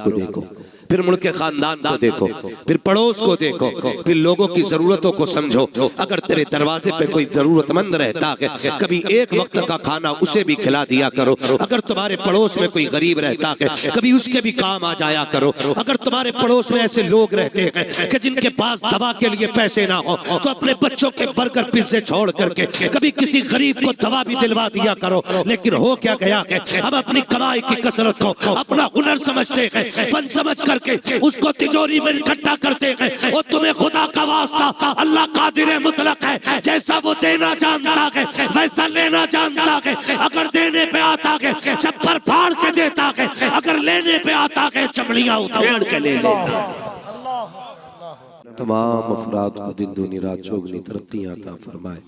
को देखो, फिर मुल्क के खानदान को देखो, फिर पड़ोस को देखो, फिर लोगों की जरूरतों को समझो। अगर तेरे दरवाजे पे कोई जरूरतमंद रहता है, कभी एक वक्त का खाना उसे भी खिला दिया करो। अगर तुम्हारे पड़ोस में कोई गरीब रहता है, कभी उसके भी काम आ जाया करो। अगर तुम्हारे पड़ोस में ऐसे लोग रहते हैं कि जिनके पास दवा के लिए पैसे ना हो, तो अपने बच्चों के बर्गर पिज्जे छोड़ करके कभी किसी गरीब को दवा भी दिलवा दिया करो। लेकिन हो क्या गया है, हम अपनी कमाई की कसरत को अपना हुनर समझते हैं, फन समझ करके उसको तिजोरी में इकट्ठा करते हैं। और तुम्हें खुदा का वास्ता, अल्लाह कादिर मुतलक है, जैसा वो देना जानता है वैसा लेना जानता है। अगर देने पे आता है छप्पर फाड़ के देता है, अगर लेने पे आता है चमड़ियां उधेड़ के ले लेता है। तमाम अफराद को दिन दूनी रात चौगनी तरक्कियां अता फरमाए।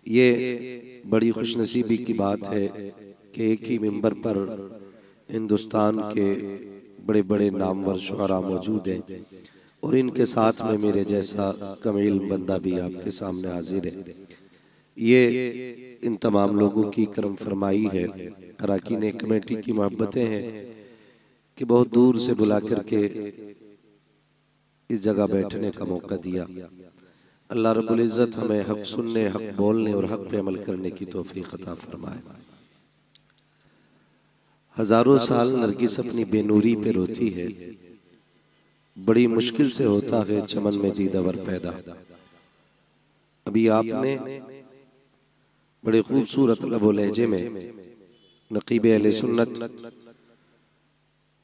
ये बड़ी खुशनसीबी की बात है कि एक ही मिंबर पर हिंदुस्तान के बड़े बड़े नामवर शुअरा मौजूद हैं और इनके साथ में मेरे जैसा कमील बंदा भी आपके सामने हाजिर है। ये इन तमाम लोगों की करम फरमाई है, अरकान कमेटी की मोहब्बतें हैं कि बहुत दूर से बुला करके इस जगह बैठने का मौका दिया। अल्लाह रब्बुल इज़्ज़त हमें हक सुनने, हक बोलने और हक पे अमल करने की तौफीक अता फरमाए। हजारों साल नरगिस अपनी बेनूरी पे रोती है, बड़ी मुश्किल से होता है चमन में दीदावर पैदा। अभी आपने बड़े खूबसूरत लबो लहजे में नकीब अहले सुन्नत,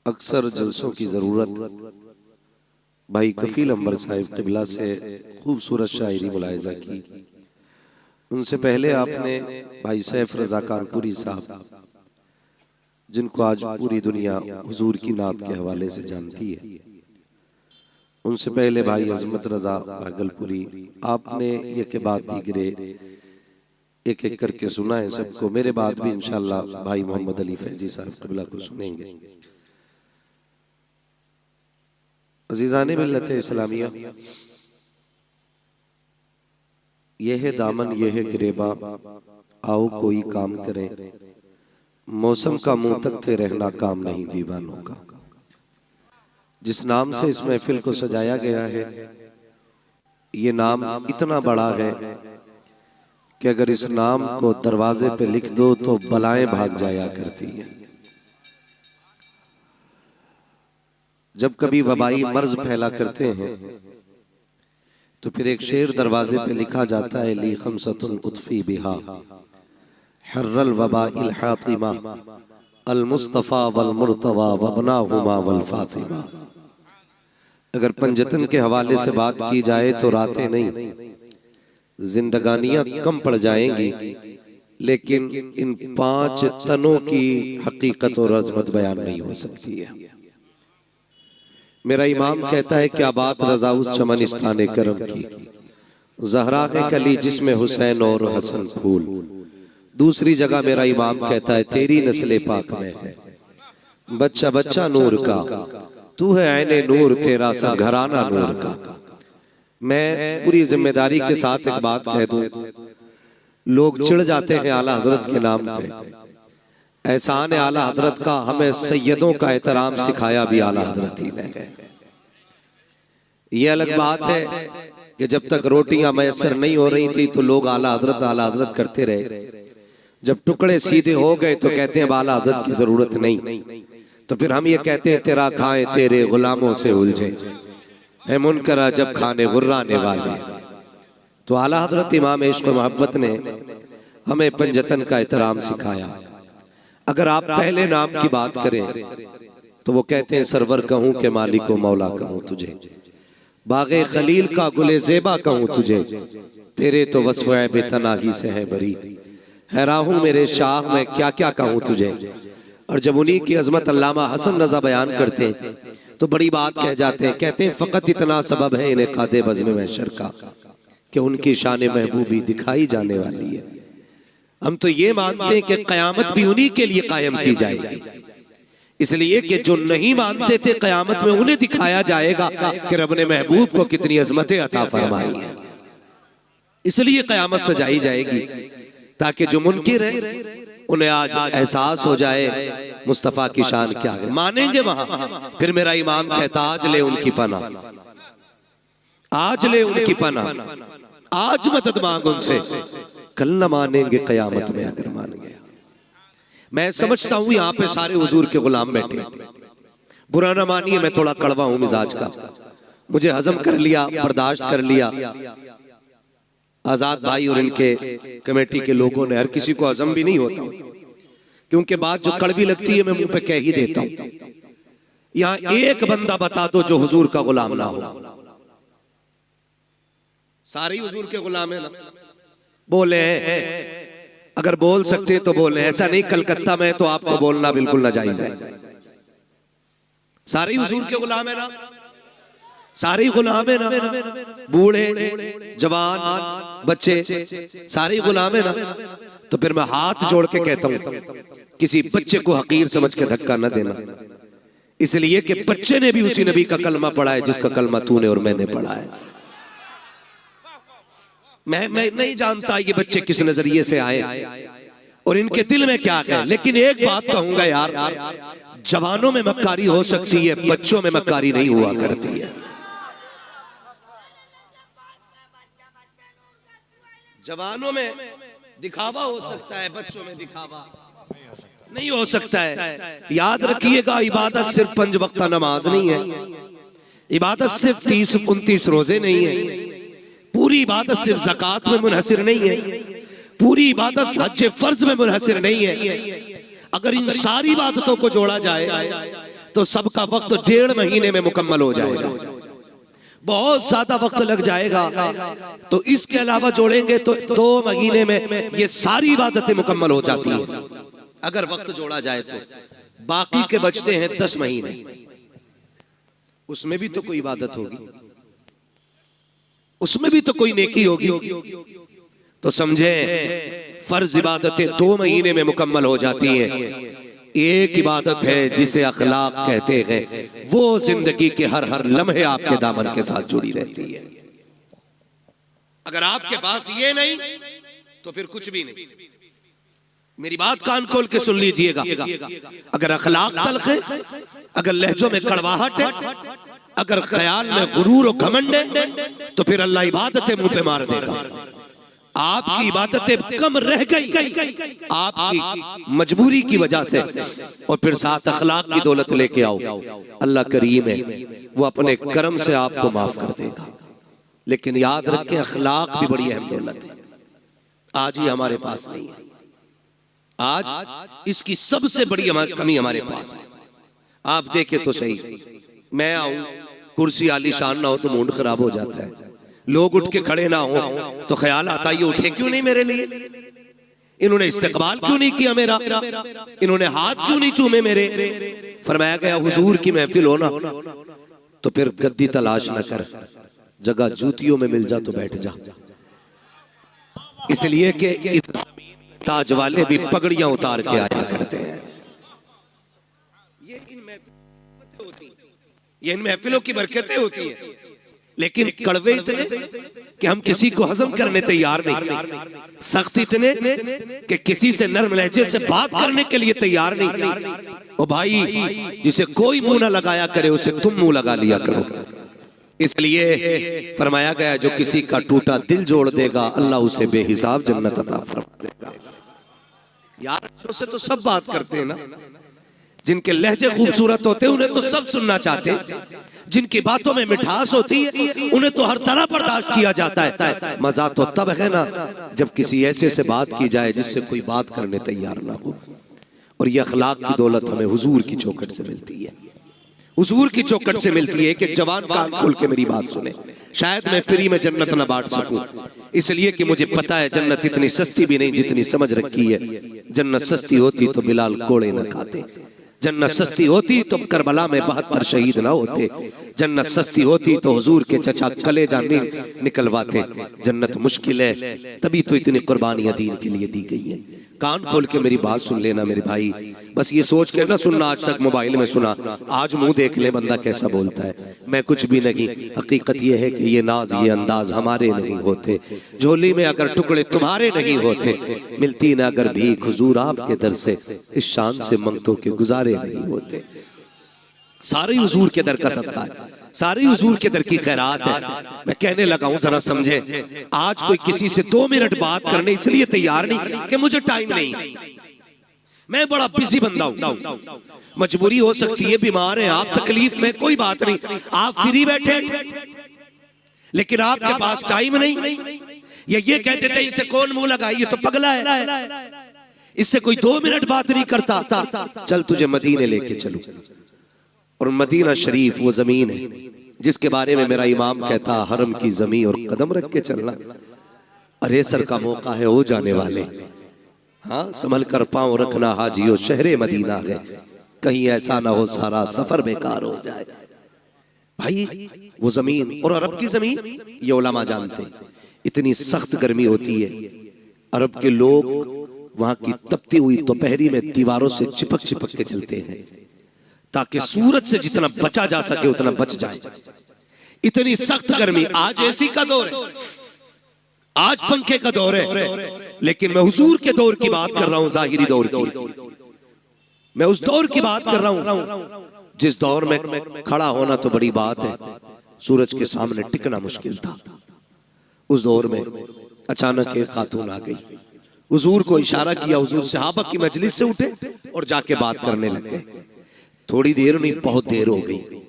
अक्सर जलसों की जरूरत, भाई कफील अंबर साहिब क़िबला से खूबसूरत शायरी मुलाहिज़ा की। उनसे पहले आपने भाई सैफ रज़ा कानपुरी साहब, जिनको आज पूरी दुनिया हुजूर की नात के हवाले से जानती है, उनसे पहले भाई अज़मत रज़ा भागलपुरी, आपने ये के बाद दीगरे एक एक करके सुना है सबको। मेरे बाद भी इंशाअल्लाह भाई मोहम्मद अली फैजी साहब क़िबला को सुनेंगे। अज़ीज़ाने मिल्लत इस्लामिया, ये है दामन ये है गिरेबा, आओ कोई काम करें, मौसम का मुंह तकते रहना काम नहीं दीवानों का। जिस नाम से इस महफिल को सजाया गया है, ये नाम इतना बड़ा है कि अगर इस नाम को दरवाजे पे लिख दो तो बलाएं भाग जाया करती है। जब कभी वबाई मर्ज फैला करते हैं तो फिर एक शेर दरवाजे पे लिखा जाता है, ली खमसतुन उतफी बिहा हर्रल वबाइल हातिमा अल मुस्तफा वल मुर्तवा वबनाहुमा वल फातिमा। अगर पंजतन के हवाले से बात की जाए तो रातें नहीं, जिंदगानियां कम पड़ जाएंगी, लेकिन इन 5 तनों की हकीकत और अजमत बयान नहीं हो सकती है। मेरा इमाम कहता है क्या बात रजा उस चमनिस्तान करम की, ज़हरा ने कली जिसमें हुसैन और हसन फूल। दूसरी जगह मेरा इमाम कहता है तेरी नस्ले पाक में है बच्चा बच्चा नूर का, तू है ऐने नूर तेरा सा घराना नूर का। मैं पूरी जिम्मेदारी के साथ एक बात कह दूं, लोग चिढ़ जाते हैं आला हजरत के नाम पे। एहसान आला हजरत का हमें सैयदों का एहतराम सिखाया भी आला हजरत ही ने है। ये अलग बात है कि जब तक रोटियां मैसर नहीं हो रही थी तो लोग आला हजरत करते रहे। जब टुकड़े सीधे हो गए तो कहते हैं आला हजरत की जरूरत नहीं, तो फिर हम ये कहते हैं तेरा खाए तेरे गुलामों से उलझे है मुनकरा जब खाने गुर्राने वाले। तो आला हजरत इमाम इश्क मोहब्बत ने हमें पंजतन का एहतराम सिखाया। अगर आप पहले नाम की बात करें तो वो कहते हैं सरवर कहूं के मालिक व मौला कहूं तुझे, बागे खलील का गुले ज़ेबा कहूं तुझे, तेरे तो वस्फ़ बेतनाही से है बरी, हैरान हूं मेरे शाह में क्या क्या कहूं तुझे। और जब उन्हीं की अजमत अल्लामा हसन रज़ा बयान करते हैं तो बड़ी बात कह जाते हैं, कहते हैं फ़कत इतना सबब है इन्हें कादे बज़्म महशर का कि उनकी शान महबूबी दिखाई जाने वाली है। हम तो ये मानते हैं कि क़यामत भी उन्हीं के लिए कायम की जाएगी, इसलिए कि जो नहीं मानते थे क़यामत में उन्हें दिखाया जाएगा कि रब ने महबूब को कितनी अजमतें अता फरमाई हैं। इसलिए क़यामत सजाई जाएगी ताकि जो मुनकिर है उन्हें आज एहसास हो जाए मुस्तफा की शान क्या है, मानेंगे वहां। फिर मेरा इमाम कहता आज ले उनकी पना, आज ले उनकी पना, आज मदद मांग उनसे, कल न मानेंगे कयामत में अगर मान गया। मैं समझता हूं यहां पे सारे हुजूर के गुलाम बैठे, बुरा ना मानिए, मैं थोड़ा कड़वा हूं मिजाज का, मुझे हजम कर लिया, बर्दाश्त कर लिया। आजाद भाई और इनके कमेटी के लोगों ने, हर किसी को हजम भी नहीं होता, क्योंकि बात जो कड़वी लगती है मैं मुंह पे कह ही देता हूं। यहां एक बंदा बता दो जो हुजूर का गुलाम ना हो। सारे हुजूर के गुलाम है ना, बोले हैं, अगर बोल सकते तो बोले, ऐसा नहीं कलकत्ता में तो आपको बोलना बिल्कुल नाजायज है। सारे हुजूर के गुलाम है ना, सारे गुलाम है ना, बूढ़े जवान बच्चे सारे गुलाम है ना। तो फिर मैं हाथ जोड़ के कहता हूं किसी बच्चे को हकीर समझ के धक्का न देना, इसलिए कि बच्चे ने भी उसी नबी का कलमा पढ़ा है जिसका कलमा तूने और मैंने पढ़ा है। मैं नहीं जानता ये बच्चे किस नजरिए से आए और इनके दिल में क्या है, लेकिन एक बात कहूंगा यार, जवानों में मक्कारी हो सकती है, बच्चों में मक्कारी नहीं हुआ करती है। जवानों में दिखावा हो सकता है, बच्चों में दिखावा नहीं हो सकता है। याद रखिएगा, इबादत सिर्फ 5 वक्त नमाज नहीं है, इबादत सिर्फ 30-29 रोजे नहीं है, पूरी इबादत सिर्फ ज़कात में मुनहसिर नहीं है, पूरी इबादत हज फर्ज में मुनहसिर नहीं है। अगर इन सारी इबादतों को जोड़ा जाए तो सबका वक्त 1.5 महीने में मुकम्मल हो जाएगा, बहुत ज्यादा वक्त लग जाएगा। तो इसके अलावा जोड़ेंगे तो 2 महीने में ये सारी इबादतें मुकम्मल हो जाती है अगर वक्त जोड़ा जाए तो। बाकी के बचते हैं 10 महीने, उसमें भी तो कोई इबादत होगी, उसमें भी तो कोई नेकी होगी। तो समझे, फर्ज इबादतें 2 महीने में मुकम्मल हो जाती हैं। एक इबादत है जिसे अखलाक कहते हैं, वो जिंदगी के हर लम्हे आपके दामन के साथ जुड़ी रहती है। अगर आपके पास ये नहीं तो फिर कुछ भी नहीं। मेरी बात कान खोल के सुन लीजिएगा, अगर अखलाक तल्ख है, अगर लहजों में कड़वाहट है, अगर ख्याल में गुरूर और घमंड है, तो फिर अल्लाह इबादतें मुंह पे मार देगा। आपकी इबादतें कम रह गई आपकी मजबूरी की वजह से, और फिर साथ अखलाक की दौलत लेके आओ, अल्लाह करीम है, वो अपने करम से आपको माफ कर देगा। लेकिन याद रखें, अखलाक भी बड़ी अहम दौलत है, आज ही हमारे पास नहीं है। आज इसकी सबसे बड़ी कमी हमारे पास है। आप देखें तो सही, मैं आऊं, कुर्सी आलीशान ना हो तो मूड खराब हो जाता है, लोग उठ के खड़े ना हो तो ख्याल आता है ये उठे क्यों नहीं मेरे लिए, इन्होंने इस्तकबाल क्यों नहीं किया मेरा, इन्होंने हाथ क्यों नहीं चूमे मेरे। फरमाया गया हुजूर की महफिल हो ना तो फिर गद्दी तलाश न कर, जगह जूतियों में मिल जा तो बैठ जा। इसलिए कि इस ताज वाले भी पगड़ियां उतार के आया करते हैं। ये इन महफिलों की बरकतें होती हैं, लेकिन कड़वे इतने कि हम किसी को हजम करने तैयार नहीं, सख्त इतने कि किसी से नर्म लहजे से बात करने के लिए तैयार नहीं। ओ भाई, जिसे कोई मुंह ना लगाया करे उसे तुम मुंह लगा लिया करो। इसलिए फरमाया गया, जो किसी का टूटा दिल जोड़ देगा अल्लाह उसे बेहिसाब जन्नत अता फरमा देगा। यार से तो सब बात करते हैं ना, जिनके लहजे खूबसूरत होते हैं उन्हें तो सब सुनना चाहते हैं, जिनकी बातों में मिठास होती है उन्हें तो हर तरह बर्दाश्त किया जाता है। मजा तो तब है ना जब किसी ऐसे से बात की जाए जिससे कोई बात करने तैयार ना हो। और ये अखलाक की दौलत हमें हुजूर की चौखट से मिलती है, हुजूर की चौखट से मिलती है। कि जवान कान खोल के मेरी बात सुने, शायद मैं फ्री में जन्नत ना बांट सकूं, इसलिए कि मुझे पता है जन्नत इतनी सस्ती भी नहीं जितनी समझ रखी है। जन्नत सस्ती होती तो बिलाल कोड़े न खाते, जन्नत सस्ती होती तो करबला में 72 शहीद ना होते, जन्नत सस्ती होती तो हुजूर के चचा कलेजा निकलवाते। जन्नत मुश्किल है, तभी तो इतनी कुर्बानियां दीन के लिए दी गई है। कान खोल के मेरी बात सुन लेना मेरे भाई। बस ये सोच के ना सुनना आज तक मोबाइल में सुना, आज मुंह देख ले बंदा कैसा बोलता है। मैं कुछ भी नहीं, हकीकत ये है कि ये नाज ये अंदाज हमारे नहीं होते, झोली में अगर टुकड़े तुम्हारे नहीं होते, मिलती ना अगर भीख हुजूर आपके दर से, इस शान से मंगतों के गुजारे नहीं होते। सारे हुजूर के दर का सदका है, सारी हुजूर के दर की खैरात है। मैं कहने लगा हूं जरा समझे, आज कोई किसी से 2 मिनट बात करने इसलिए तैयार नहीं कि मुझे टाइम नहीं, मैं बड़ा बिजी बंदा हूं, मजबूरी हो सकती है, बीमार है आप, तकलीफ में, कोई बात नहीं, आप फ्री बैठे, लेकिन आपके पास टाइम नहीं। ये कहते थे इसे कौन मुंह लगाए, ये तो पगला है, इससे कोई 2 मिनट बात नहीं करता। चल तुझे मदीने लेके चलूं, और मदीना शरीफ वो जमीन है जिसके बारे में मेरा इमाम कहता, हरम की जमीन और कदम रख के चलना। अरे सर का मौका है हो जाने वाले, हाँ संभल कर पांव रखना हाजियो, शहरे मदीना है, कहीं ऐसा ना हो सारा सफर बेकार हो जाए। भाई वो जमीन और अरब की जमीन, ये उलमा जानते हैं, इतनी सख्त गर्मी होती है, अरब के लोग वहां की तपती हुई दोपहरी में दीवारों से चिपक चिपक के चलते हैं ताकि सूरज से जितना बचा जा सके उतना बच जाए। इतनी सख्त गर्मी, आज एसी का दौर है, आज पंखे का दौर है, लेकिन मैं हुजूर के दौर की बात कर रहा हूं, जाहिरी दौर की, मैं उस दौर की बात कर रहा हूं जिस दौर में खड़ा होना तो बड़ी बात है, सूरज के सामने टिकना मुश्किल था। उस दौर में अचानक एक खातून आ गई, हुजूर को इशारा किया, हुजूर सहाबा की मजलिस से उठे और जाके बात करने लग गए। थोड़ी देर नहीं, बहुत देर हो गई।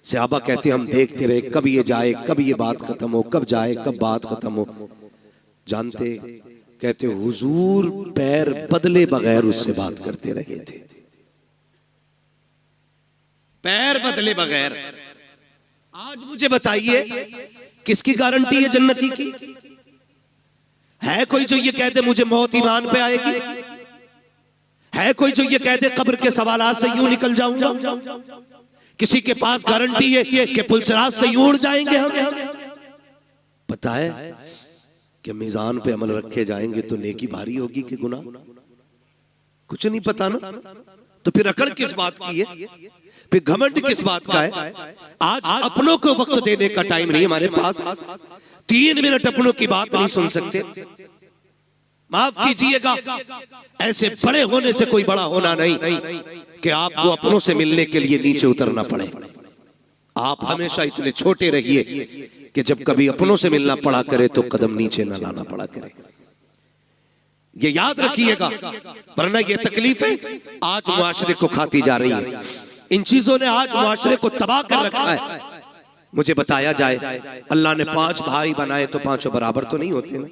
सहाबा कहते हम देखते रहे, कब ये जाए, कब ये बात खत्म हो, कब जाए, कब बात खत्म हो। जानते, कहते हुजूर पैर बदले बगैर उससे बात करते रहे थे, पैर बदले बगैर। आज मुझे बताइए किसकी गारंटी है जन्नती की? है कोई जो ये कहते मुझे मौत ईमान पे आएगी? है कोई जो ये कहते कब्र के सवालात से यूं निकल जाऊंगा? किसी के पास गारंटी है कि पुलसराज से यूं उड़ जाएंगे हम? पता है कि मीजान पे अमल रखे जाएंगे तो नेकी भारी होगी कि गुनाह? कुछ नहीं पता ना, तो फिर अकड़ किस बात की है, फिर घमंड किस बात का है? आज अपनों को वक्त देने का टाइम नहीं हमारे पास, 3 मिनट अपनों की बात नहीं सुन सकते। माफ कीजिएगा, ऐसे बड़े होने से कोई बड़ा होना नहीं कि आपको अपनों से मिलने के लिए नीचे उतरना पड़े। आप हमेशा इतने छोटे रहिए कि जब कभी अपनों से मिलना पड़ा करे तो कदम नीचे न लाना पड़ा करे। ये याद रखिएगा, वरना ये तकलीफें आज मुआशरे को खाती जा रही है। इन चीजों ने आज मुआशरे को तबाह कर रखा है। मुझे बताया जाए, अल्लाह ने 5 भाई बनाए तो 5 बराबर तो नहीं होते ना।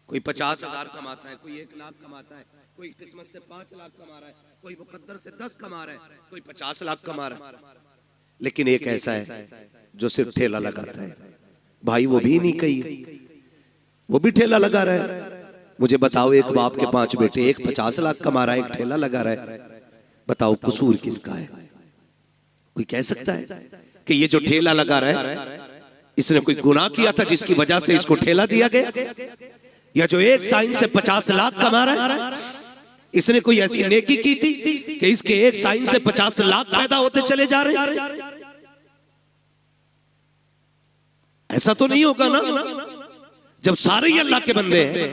कोई 50,000 कमाता है, कोई 1 लाख कमाता है, कोई किस्मत से 5 लाख कमा रहा है, कोई मुकद्दर से 10 कमा रहा है, कोई 50 लाख कमा रहा है। लेकिन एक ऐसा है जो सिर्फ ठेला लगाता है। भाई वो भी नहीं कही, वो भी ठेला लगा रहा है। मुझे बताओ, एक बाप के 5 बेटे, एक 50 लाख कमा रहा है, एक ठेला लगा रहा है, बताओ कसूर किसका है? कोई कह सकता है कि ये जो ठेला लगा रहा है इसने कोई गुनाह किया था जिसकी वजह से इसको ठेला दिया गया? या जो एक साइन से 50 लाख कमा रहा है, इसने कोई ऐसी नेकी की थी कि इसके एक साइन से 50 लाख पैदा होते चले जा रहे हैं? ऐसा तो नहीं होगा ना। जब सारे ही अल्लाह के बंदे हैं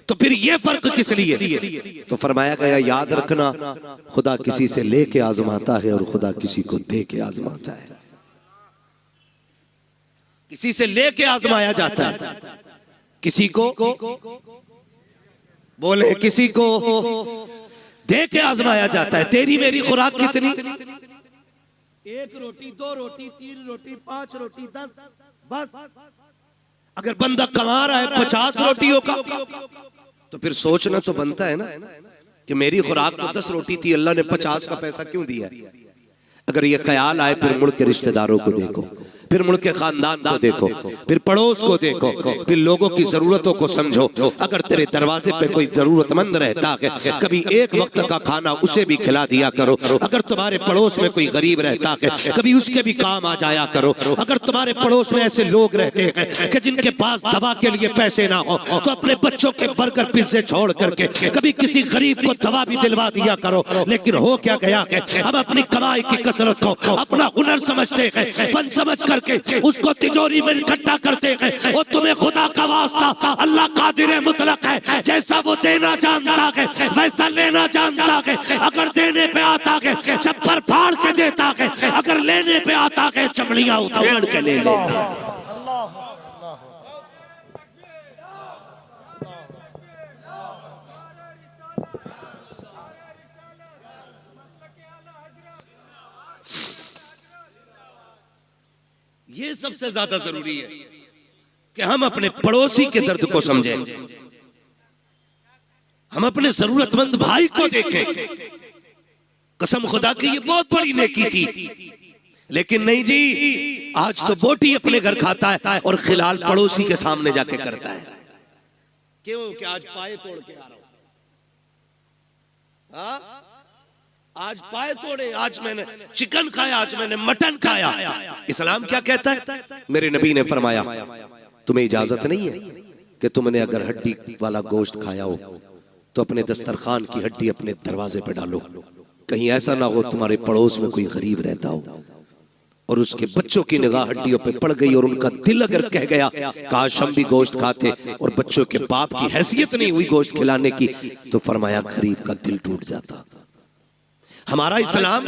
तो फिर ये फर्क किस लिए? तो फरमाया गया, याद रखना, खुदा किसी से लेके आजमाता है और खुदा किसी को दे के आजमाता है। किसी से लेके आजमाया जाता है, किसी को बोले, किसी को दे के आजमाया जाता है। तेरी मेरी खुराक कितनी? 1 रोटी, 2 रोटी, 3 रोटी, 5 रोटी, 10, बस। अगर बंदा कमा रहा है 50 रोटियों का, तो फिर सोचना तो बनता है ना कि मेरी खुराक तो 10 रोटी थी, अल्लाह ने 50 का पैसा क्यों दिया? अगर ये ख्याल आए, फिर मुड़ के रिश्तेदारों को देखो, फिर मुल्क के खानदान को देखो, फिर पड़ोस को देखो, फिर लोगों की जरूरतों को समझो। अगर तेरे दरवाजे पे कोई जरूरतमंद रहता है, कभी एक वक्त का खाना उसे भी खिला दिया करो। अगर तुम्हारे पड़ोस में कोई गरीब रहता है, कभी उसके भी काम आ जाया करो। अगर तुम्हारे पड़ोस में ऐसे लोग रहते हैं कि जिनके पास दवा के लिए पैसे ना हो, तो अपने बच्चों के बर्गर पिज्जे छोड़ करके कभी किसी गरीब को दवा भी दिलवा दिया करो। लेकिन हो क्या गया है, हम अपनी कमाई की कसरत को अपना हुनर समझते हैं, फन समझ करके उसको तिजोरी में इकट्ठा करते हैं। और तुम्हें खुदा का वास्ता, अल्लाह कादिर मुतलक है, जैसा वो देना जानता है वैसा लेना जानता है। अगर देने पे आता है चप्पर फाड़ के देता है, अगर लेने पे आता है चमड़ियां उधेड़ के ले लेता है। ये सबसे ज्यादा जरूरी है कि हम अपने पड़ोसी के दर्द को समझें, हम अपने जरूरतमंद भाई को देखें। कसम खुदा की ये बहुत बड़ी नेकी थी, लेकिन नहीं जी, आज तो बोटी अपने घर खाता है और खिलाल पड़ोसी के सामने जाके करता है। क्यों? कि आज पाए तोड़ के आ रहा हूं, हाँ? आज पाए तोड़े, आज मैंने चिकन खाया, आज मैंने मटन खाया। इस्लाम क्या कहता है? मेरे नबी ने फरमाया तुम्हें इजाजत नहीं है कि तुमने अगर हड्डी वाला गोश्त खाया हो तो अपने दस्तरखान की हड्डी अपने दरवाजे पे डालो। कहीं ऐसा ना हो तुम्हारे पड़ोस में कोई गरीब रहता हो और उसके बच्चों की निगाह हड्डियों पे पड़ गई और उनका दिल अगर कह गया काश हम भी गोश्त खाते, और बच्चों के बाप की हैसियत नहीं हुई गोश्त खिलाने की, तो फरमाया गरीब का दिल टूट जाता। हमारा इस्लाम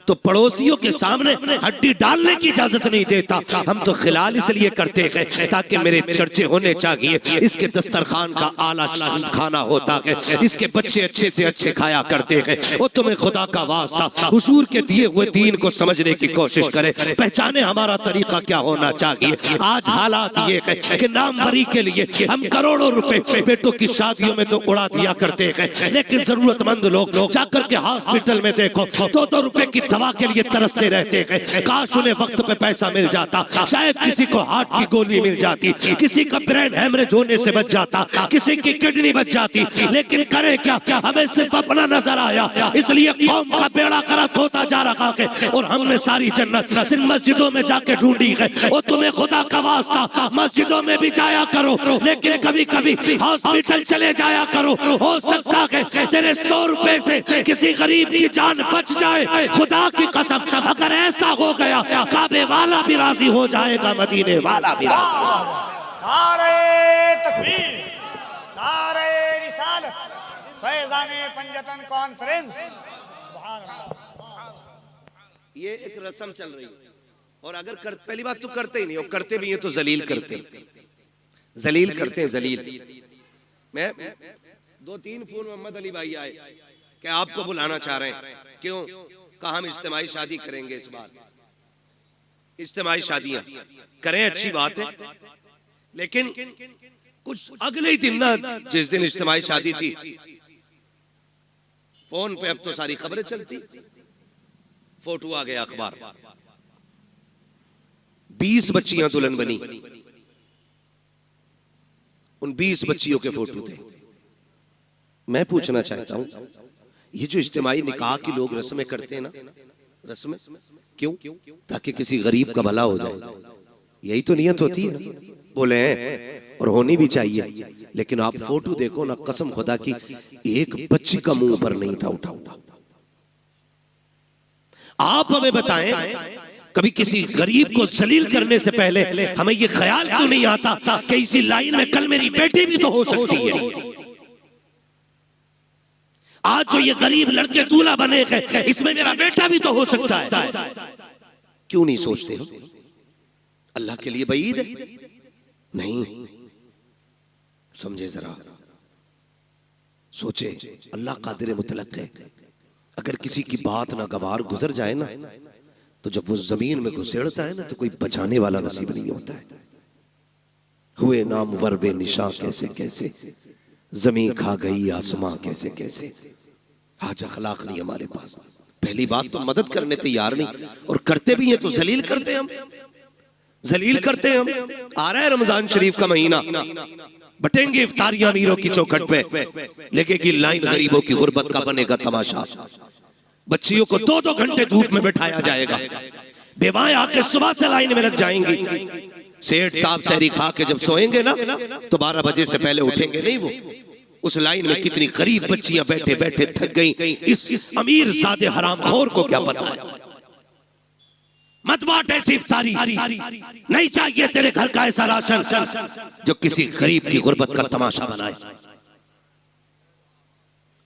तो पड़ोसियों के सामने हड्डी डालने की इजाजत नहीं देता। हम तो खिलाल इसलिए करते हैं ताकि मेरे चर्चे होने चाहिए, इसके दस्तरखान का आला खाना होता है, इसके बच्चे अच्छे से अच्छे खाया करते हैं। वो तुम्हें खुदा का वास्ता हुजूर के दिए हुए दीन को समझने की कोशिश करें, पहचाने हमारा तरीका क्या होना चाहिए। आज हालात ये है कि नामवरी के लिए हम करोड़ों रुपए बेटों की शादियों में तो उड़ा दिया करते हैं, लेकिन जरूरतमंद लोग जाकर के हॉस्पिटल में देखो 2-2 रुपए की दवा के लिए तरसते रहते हैं। काश उन्हें वक्त पे पैसा मिल जाता, शायद किसी को हार्ट की गोली मिल जाती, किसी का ब्रेन हेमरेज होने से बच जाता, किसी की किडनी बच जाती। लेकिन करे क्या? हमें सिर्फ अपना नजर आया, इसलिए कौम का बेड़ा गर्क होता जा रहा है और हमने सारी जन्नत सिर्फ मस्जिदों में जाके ढूंढी है। और तुम्हें खुदा का वास्ता मस्जिदों में भी जाया करो, लेकिन कभी कभी हॉस्पिटल चले जाया करो। हो सकता है तेरे 100 रुपए से किसी गरीब की जान बच जाए। खुदा की कसम, अगर ऐसा हो गया काबे वाला भी राजी हो जाएगा, मदीने वाला भी राजी। नारे तकबीर, नारे रिसालत, फैज़ाने पंजतन कॉन्फ्रेंस। सुभान अल्लाह। ये एक रस्म चल रही है और अगर पहली बात तो करते ही नहीं, और करते भी हैं तो जलील करते हैं, जलील। मैं 2-3 फोन मोहम्मद अली भाई आए कि आपको बुलाना चाह रहे हैं। क्यों? कहा हम इज्तिमाई शादी करेंगे इस बार। इज्तिमाई शादियां करें, अच्छी बात है, लेकिन कुछ अगले ही दिन ना, जिस दिन इज्तिमाई शादी थी, फोन पे अब तो सारी खबरें चलती, फोटो आ गया अखबार, 20 बच्चियां दुल्हन बनी, उन 20 बच्चियों के फोटो थे। मैं पूछना चाहता हूं, ये जो इज्तिमाई निकाह की लोग रस्में करते हैं ना, रस्में क्यों? ताकि किसी गरीब का भला हो जाए, यही तो नियत होती है। बोले हैं और होनी भी चाहिए, लेकिन आप फोटो देखो ना, कसम खुदा की एक बच्ची का मुंह पर नहीं था उठा। आप हमें बताएं, कभी किसी गरीब को जलील करने से पहले हमें ये ख्याल क्यों नहीं आता कि इसी लाइन में कल मेरी बेटी भी तो हो सकती है। आज जो ये गरीब लड़के दूल्हा बने हैं, इसमें मेरा बेटा भी तो हो सकता है। क्यों नहीं सोचते हम? अल्लाह के लिए बईद नहीं। समझे जरा, सोचे, अल्लाह कादिर मुतलक है। अगर किसी की बात ना गवार गुजर जाए ना, तो जब वो जमीन में घुसेड़ता है ना, तो कोई बचाने वाला नसीब नहीं होता है। हुए नाम वर्बे निशा कैसे कैसे, जमीन खा गई आसमां कैसे कैसे। आज अखलाक नहीं हमारे पास। पहली बात तो मदद करने तैयार नहीं, और करते भी हैं तो जलील करते हम। जलील करते हैं हम। आ रहा है रमजान शरीफ का महीना, बटेंगे इफ्तारियां अमीरों की चौखट पे, लगेगी लाइन गरीबों की गुर्बत का बनेगा तमाशा। बच्चियों को 2-2 घंटे धूप में बैठाया जाएगा, बेवाएं आके सुबह से लाइन में लग जाएंगी। सेठ साहब सहरी खा के जब सोएंगे ना तो 12 बजे से पहले उठेंगे नहीं वो। उस लाइन में कितनी गरीब बच्चियां बैठे बैठे थक गई, इस अमीर ज़ादे हरामखोर को क्या पता है। मत बांट ऐसी इफ्तारी, नहीं चाहिए तेरे घर का ऐसा राशन जो किसी गरीब की गुर्बत का तमाशा बनाए।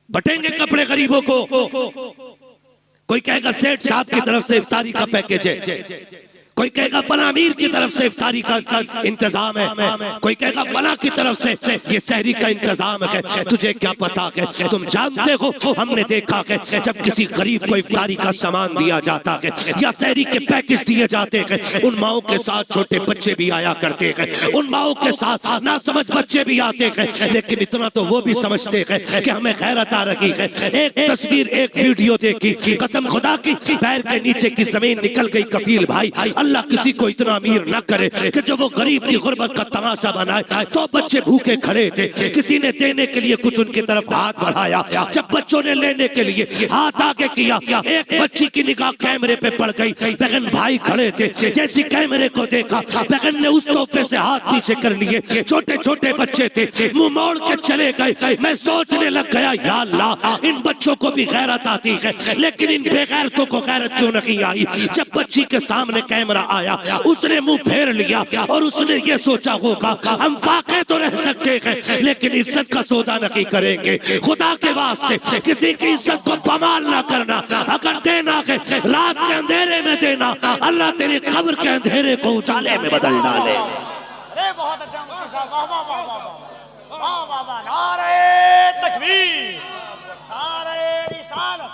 बटेंगे कपड़े गरीबों को, कोई कहेगा सेठ साहब की तरफ से इफ्तारी का पैकेज है, कोई कहेगा फला अमीर की तरफ से इफ्तारी का इंतजाम है, कोई कहेगा फला की तरफ से ये सहरी का इंतजाम है। तुझे क्या पता है, तुम जानते हो, हमने देखा है जब किसी गरीब को इफ्तारी का सामान दिया जाता है या सहरी के पैकेज दिए जाते हैं, उन माओं के साथ छोटे बच्चे भी आया करते हैं, उन माओं के साथ ना समझ बच्चे भी आते हैं, लेकिन इतना तो वो भी समझते हैं कि हमें गैरत आ रही है। एक तस्वीर, एक वीडियो देखी, कसम खुदा की पैर के नीचे की जमीन निकल गई। कफील भाई, अल्लाह किसी को इतना अमीर ना करे कि जो वो गरीब की गुर्बत का तमाशा बनाए। तो बच्चे भूखे खड़े थे, किसी ने देने के लिए कुछ उनकी तरफ हाथ बढ़ाया, जब बच्चों ने लेने के लिए हाथ आगे किया, एक बच्ची की निगाह कैमरे पे पड़ गई। बहन भाई खड़े थे, जैसी कैमरे को देखा बहन ने उस तोहफे से हाथ पीछे कर लिए। छोटे छोटे बच्चे थे, मुंह मोड़ के चले गए। मैं सोचने लग गया, या अल्लाह, इन बच्चों को भी गैरत आती है, लेकिन इन बेगैरतों को गैरत क्यों नहीं आई। जब बच्ची के सामने कैमरा आया, उसने मुंह फेर लिया और उसने ये सोचा होगा हम फाके तो रह सकते हैं लेकिन इज्जत का सौदा नहीं करेंगे। खुदा के वास्ते किसी की इज्जत को बमाल ना करना, अगर देना है रात के अंधेरे में देना, अल्लाह तेरी कब्र के अंधेरे को उजाले में बदल डाले। अरे बहुत अच्छा मुफ्ती साहब, वाह वाह वाह वाह वाह वाह वाह, नारे तकबीर, नारे रिसालत,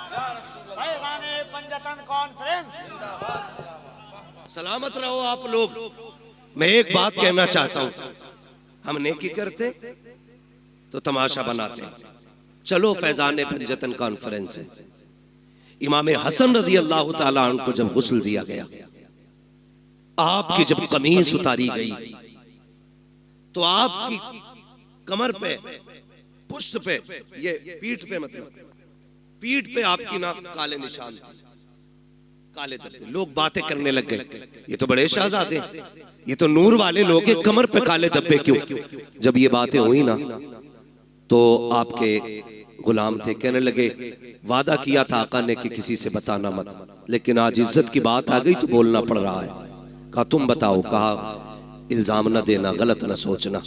फैज़ाने पंजतन कॉन्फ्रेंस। सलामत रहो आप लोग। मैं एक बात कहना चाहता हूं, हम नेकी करते तो तमाशा बनाते। चलो फैजान पंजतन कॉन्फ्रेंस है, इमाम हसन रज़ी अल्लाह ताला अन्हु को जब गुस्ल दिया गया, आपकी जब कमीज उतारी गई तो आपकी कमर पे, पुष्ट पे, ये पीठ पे, मतलब पीठ पे आपकी ना काले निशान थे, काले धब्बे। लोग बातें करने लग गए, ये तो बड़े शहजादे, ये तो नूर वाले लोग, कमर पे काले धब्बे क्यों। जब ये बातें हुई ना तो आपके गुलाम थे, कहने लगे वादा किया था आका ने कि किसी से बताना मत, लेकिन आज इज्जत की बात आ गई तो बोलना पड़ रहा है। कहा तुम बताओ, कहा इल्जाम न देना, गलत न सोचना,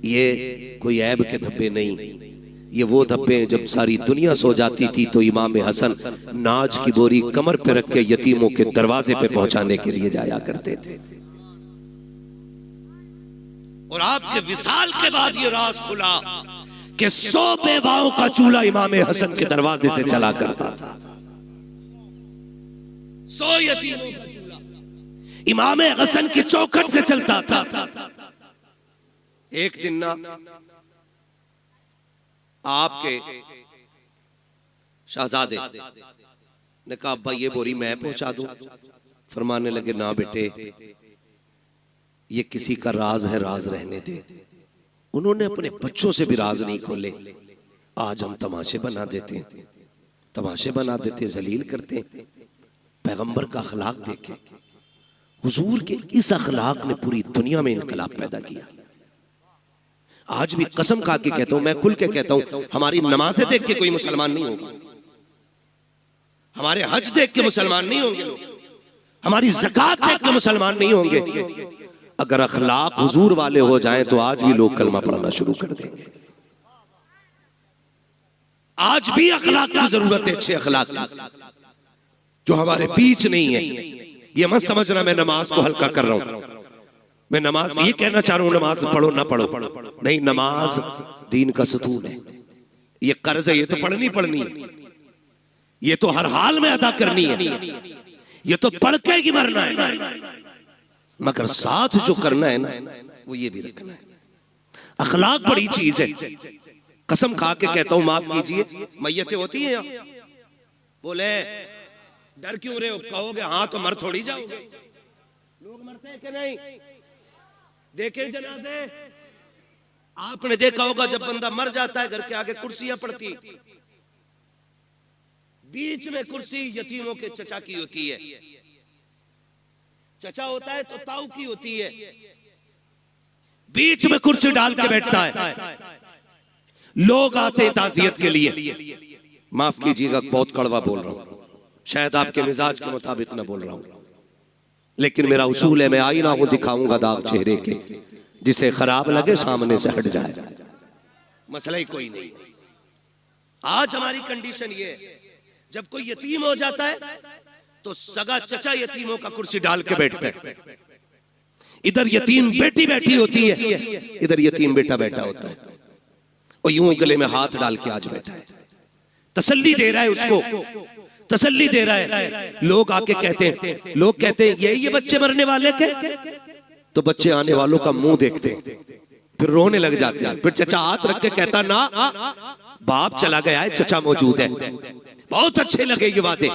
ये कोई ऐब के धब्बे नहीं, ये वो धब्बे जब सारी दुनिया सो जाती थी तो इमाम हसन नाज की बोरी कमर पे रख के यतीमों के दरवाजे पे पहुंचाने के लिए जाया करते थे। और आपके विसाल के बाद ये राज खुला कि 100 बेवाओं का चूल्हा इमाम हसन के दरवाजे से चला करता था। 100 यतीमों का चूल्हा इमाम हसन की चौखट से चलता था। एक दिन ना आपके शहजादे ने कहा अब्बा ये बोरी मैं पहुंचा दूं। फरमाने लगे ना बेटे, ये किसी का राज है, राज रहने दे। उन्होंने अपने बच्चों से भी राज नहीं खोले। आज हम तमाशे बना देते हैं, तमाशे बना देते, जलील करते हैं। पैगंबर का अखलाक देखें, हुजूर के इस अखलाक ने पूरी दुनिया में इनकलाब पैदा किया। आज भी कसम खा के कहता हूं, मैं खुल के कहता हूं, हमारी नमाजें देख के कोई मुसलमान नहीं होगा, हमारे हज देख के मुसलमान नहीं होंगे लोग, हमारी ज़कात देख के मुसलमान नहीं होंगे। अगर अखलाक हुजूर वाले हो जाएं तो आज भी लोग कलमा पढ़ना शुरू कर देंगे। आज भी अखलाक की जरूरत है, अच्छे अखलाक की, जो हमारे बीच नहीं है। ये मत समझना मैं नमाज को हल्का कर रहा हूं, मैं नमाज ये कहना चाह रहा हूं नमाज पढ़ो ना पढ़ो, नहीं, नमाज दीन का सतून है। ये कर्ज है, ये तो पढ़नी पढ़नी है, ये तो हर हाल में अदा करनी है, ये तो पढ़ के ही मरना है। मगर साथ जो करना है ना वो ये भी रखना है। अखलाक बड़ी चीज है। कसम खा के कहता हूं, माफ कीजिए, मैयतें होती हैं यहाँ, बोले डर क्यों रहे हो, कहोगे हाँ तो मर थोड़ी जाओगे। लोग मरते हैं कि नहीं? देखे जनाजे? आपने देखा होगा जब बंदा मर जाता है घर के आगे कुर्सियां पड़ती, बीच में कुर्सी यतीमों के चचा की होती है। चचा होता है तो ताऊ की होती है, बीच में कुर्सी डाल के बैठता है। लोग आते ताजियत के लिए। माफ कीजिएगा बहुत कड़वा बोल रहा हूं, शायद आपके मिजाज के मुताबिक ना बोल रहा हूं, लेकिन मेरा उसूल है, मैं आईना हूं, दिखाऊंगा दाग चेहरे के, जिसे खराब लगे सामने से हट जाए, मसला ही कोई नहीं। आज हमारी कंडीशन ये है, जब कोई यतीम हो जाता है तो सगा चचा यतीमों का कुर्सी डाल के बैठता है। इधर यतीम बेटी बैठी होती है, इधर यतीम बेटा बैठा होता है, और यूं गले में हाथ डाल के आज बैठा है, तसल्ली दे रहा है उसको, तसल्ली दे रहा है। लोग आके कहते हैं, लोग कहते हैं ये बच्चे मरने वाले के, तो बच्चे आने वालों का मुंह देखते हैं, फिर रोने लग जाते हैं। फिर चचा हाथ रख के कहता ना, बाप चला गया है, चचा मौजूद है। बहुत अच्छे लगे ये वादे,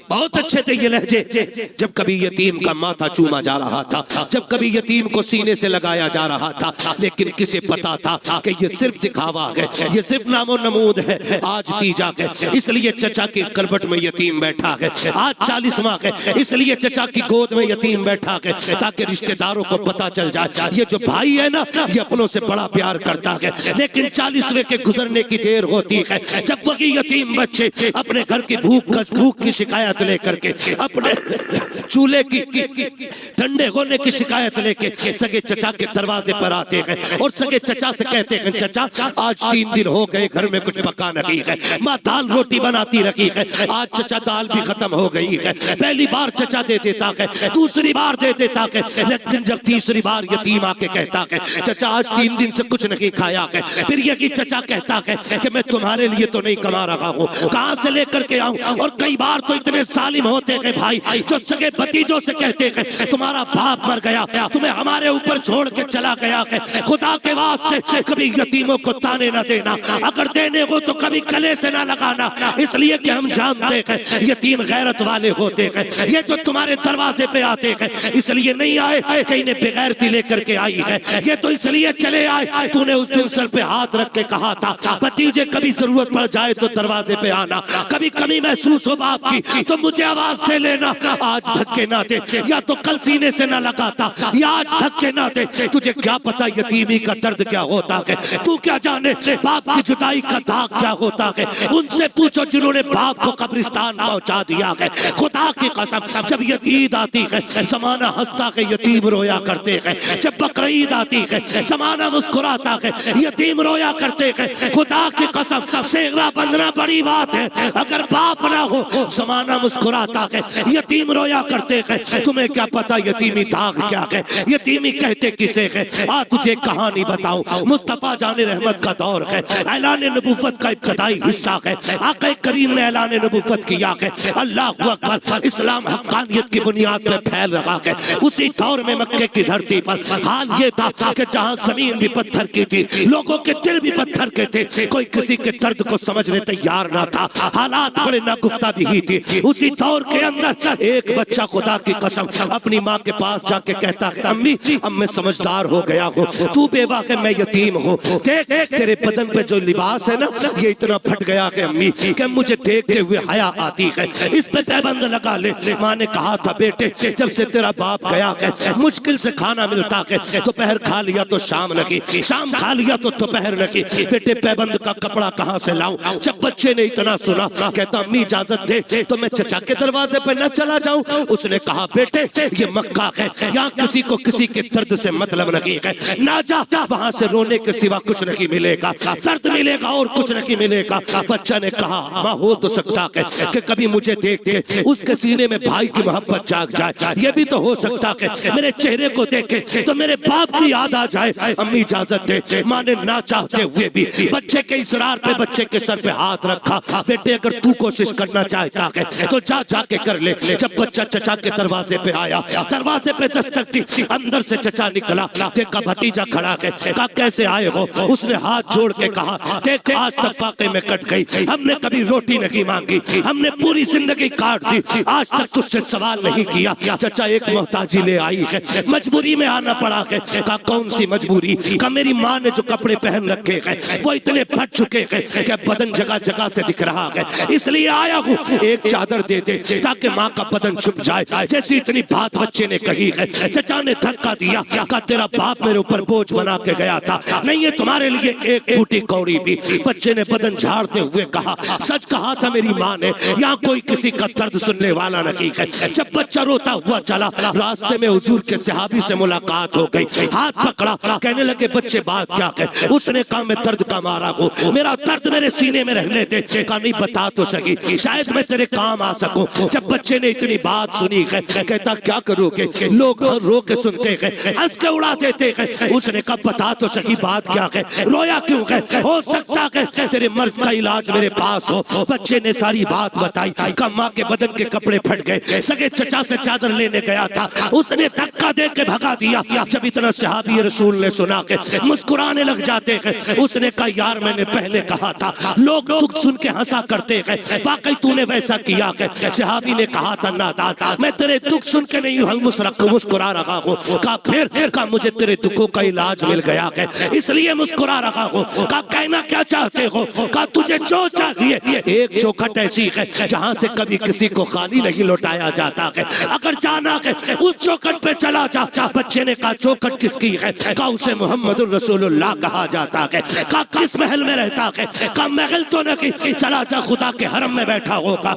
बहुत अच्छे थे ये लहजे। जब कभी यतीम का माथा चूमा जा रहा था, जब कभी यतीम को सीने से लगाया जा रहा था, लेकिन किसे पता था कि ये सिर्फ दिखावा है, ये सिर्फ नामो नमूद है, आज तीजा है इसलिए चचा की करबट में यतीम बैठा है, आज 40वां है इसलिए चचा की गोद में यतीम बैठा है, ताकि रिश्तेदारों को पता चल जाए ये जो भाई है ना, ये अपनों से बड़ा प्यार करता है। लेकिन 40वें के गुजरने की देर होती है, जब वही यतीम बच्चे अपने घर की भूख की शिकायत लेकर के, अपने चूल्हे की ठंडे होने की शिकायत लेके सगे चचा के दरवाजे पर आते हैं, और सगे चचा से कहते हैं, चचा आज 3 दिन हो गए घर में कुछ पका नहीं है, माँ दाल रोटी बनाती रखी है, आज चचा दाल भी खत्म हो गई है। पहली बार चचा दे देता है, दूसरी बार दे देता है, लेकिन जब तीसरी बार यतीम आके कहता है, चचा आज 3 दिन से कुछ नहीं खाया है, फिर यही चचा कहता है कि मैं तुम्हारे लिए तो नहीं कमा रहा हूँ, कहां से लेकर के आऊं। और कई बार तो इतने जालिम होते हैं भाई, जो सगे भतीजों से कहते हैं तुम्हारा बाप मर गया, तुम्हें हमारे ऊपर छोड़ के चला गया है, खुदा के वास्ते कभी यतीमों को ताने ना देना, अगर देने को तो कभी गले से ना लगाना, इसलिए कि हम जानते हैं यतीम गैरत वाले होते हैं। ये जो तुम्हारे दरवाजे पे आते हैं इसलिए नहीं आए कि इन्हें बेगैरती लेकर के आई है, ये तो इसलिए चले आए, तूने उस दिन सर पे हाथ रख के कहा था भतीजे कभी जरूरत पड़ जाए तो दरवाजे पे आना, कभी कमी महसूस हो बाप की तो मुझे आवाज दे लेना। आज धक्के ना दे, या तो कल सीने से ना लगाता, या आज धक्के ना दे। तुझे क्या पता यतीमी का दर्द क्या होता है, तू क्या जाने बाप की जुदाई का दाग क्या होता है। उनसे पूछो जिन्होंने बाप को कब्रिस्तान पहुंचा दिया है। खुदा की कसम, जब ईद आती है जमाना हंसता है, यतीम रोया करते हैं। जब बकरीद आती है जमाना मुस्कुराता है, यतीम रोया करते हैं। खुदा की कसम, सेहरा बंधना बड़ी बात है, अगर बाप ना हो जमाना मुस्कुराता है, यतीम रोया करते हैं। तुम्हें क्या पता यतीमी दाग क्या है, यतीमी कहते किसे है। आ तुझे कहानी बताऊं, मुस्तफा जाने रहमत का दौर है, ऐलान नबूवत का इब्तदाई हिस्सा है। आक़ा करीम ने ऐलान नबूवत किया है, अल्लाहु अकबर, इस्लाम हक़ानियत की बुनियाद पर फैल रहा है। उसी दौर में मक्के की धरती पर हाल ये था कि जहां जमीन भी पत्थर की थी, लोगों के दिल भी पत्थर के थे, कोई किसी के दर्द को समझने तैयार ना था, हालात बड़े नागुफ्ता भी ही थी। उसी दौर के अंदर एक बच्चा खुदा की कसम अपनी माँ के पास जाके कहता है, अम्मी अब मैं समझदार हो गया हूँ, तू बेवा है मैं यतीम हूँ, देख तेरे बदन पे जो लिबास है ना ये इतना फट गया है अम्मी कि मुझे देखते हुए हया आती है, इस पे पैबंद लगा ले। माँ ने कहा था बेटे जब से तेरा बाप गया है मुश्किल से खाना मिलता है, दोपहर खा लिया तो शाम नहीं, शाम खा लिया तो दोपहर नहीं, बेटे पैबंद का कपड़ा कहाँ से लाऊं। जब बच्चे ने इतना सुना कहता अम्मी इजाजत दे तो मैं चचा के दरवाजे पे न चला जाऊं। उसने कहा बेटे ये मक्का है, यहाँ किसी को किसी के दर्द से मतलब नहीं है, ना जा, वहां से रोने के सिवा कुछ नहीं मिलेगा, दर्द मिलेगा और कुछ नहीं मिलेगा। बच्चा ने कहा माँ हो तो सकता है कि कभी मुझे देख के उसके सीने में भाई की मोहब्बत जाग जाए, ये भी तो हो सकता है मेरे चेहरे को देखे तो मेरे बाप की याद आ जाए। अम्मी इजाजत दे। माँ ने ना चाहते हुए भी बच्चे के इसरार पे बच्चे के सर पे हाथ रखा, बेटे अगर तू कोशिश करना चाहता है तो जा जाके कर ले। जब बच्चा चचा के दरवाजे पे आया, दरवाजे पे दस्तक दी, अंदर से चचा निकला, देखा भतीजा खड़ा है, कहा कैसे आए हो? उसने हाथ जोड़ के कहा देख आज तक फाके में कट गई, हमने कभी रोटी नहीं मांगी, हमने पूरी जिंदगी काट दी, आज तक तुझसे सवाल नहीं किया। चचा एक मोहताजी ले आई है, मजबूरी में आना पड़ा है। कहा कौन सी मजबूरी? कहा मेरी माँ ने जो कपड़े पहन रखे हैं वो इतने फट चुके हैं कि बदन जगह जगह से दिख रहा है, इसलिए आया हूँ एक चादर दे दे ताकि माँ का बदन छुप जाए। जैसी इतनी बात बच्चे ने कही है, चचा ने धक्का दिया, कहा तेरा बाप मेरे ऊपर बोझ बना के गया था, नहीं है तुम्हारे लिए एक बूटी कौड़ी भी। बच्चे ने बदन झाड़ते हुए कहा सच कहा था मेरी माँ ने, यहाँ कोई किसी का दर्द सुनने वाला नहीं है। जब बच्चा रोता हुआ चला, रास्ते में हुजूर के सहाबी से मुलाकात हो गई, हाथ पकड़ा, कहने लगे बच्चे बात क्या है? उसने कहा मैं दर्द का मारा हूँ, मेरा दर्द मेरे सीने में रहने दे। कहा नहीं बता तो सही, शायद मैं तेरे काम आ सकूं। जब बच्चे ने इतनी बात सुनी है, कहता क्या करोगे? लोग रो के सुनते हैं, हंस के उड़ा देते हैं। उसने कहा बता तो सही बात क्या है, रोया क्यों है? हो सकता है तेरे मर्ज का इलाज मेरे पास हो। बच्चे ने सारी बात बताई। कहा माँ के बदन के कपड़े फट गए, सगे चचा से चादर लेने गया था, उसने धक्का दे के भगा दिया। जब इतना सहाबी रसूल ने सुना के मुस्कुराने लग जाते हैं। उसने कहा यार मैंने पहले कहा था, लोग दुख सुन के हंसा करते हैं, वाकई तूने वैसा किया है। सहाबी ने कहा था नादान, मैं तेरे दुख सुन के नहीं मुस्कुरा रहा हूँ। कहा फिर? कहा मुझे तेरे दुखों का इलाज मिल गया है इसलिए मुस्कुरा रहा हूँ। कहा कहना क्या चाहते हो? कहा तुझे जो चाहिए। एक चौखट ऐसी है जहाँ से कभी किसी को खाली नहीं लौटाया जाता है, अगर जाना है उस चौखट पे चला जा। बच्चे ने कहा चौखट किसकी है? कहा उसे मोहम्मद रसूलुल्लाह कहा जाता है। कहा किस महल में रहता है? कहा महल तो नहीं, चला जा खुदा के हरम में बैठा होगा,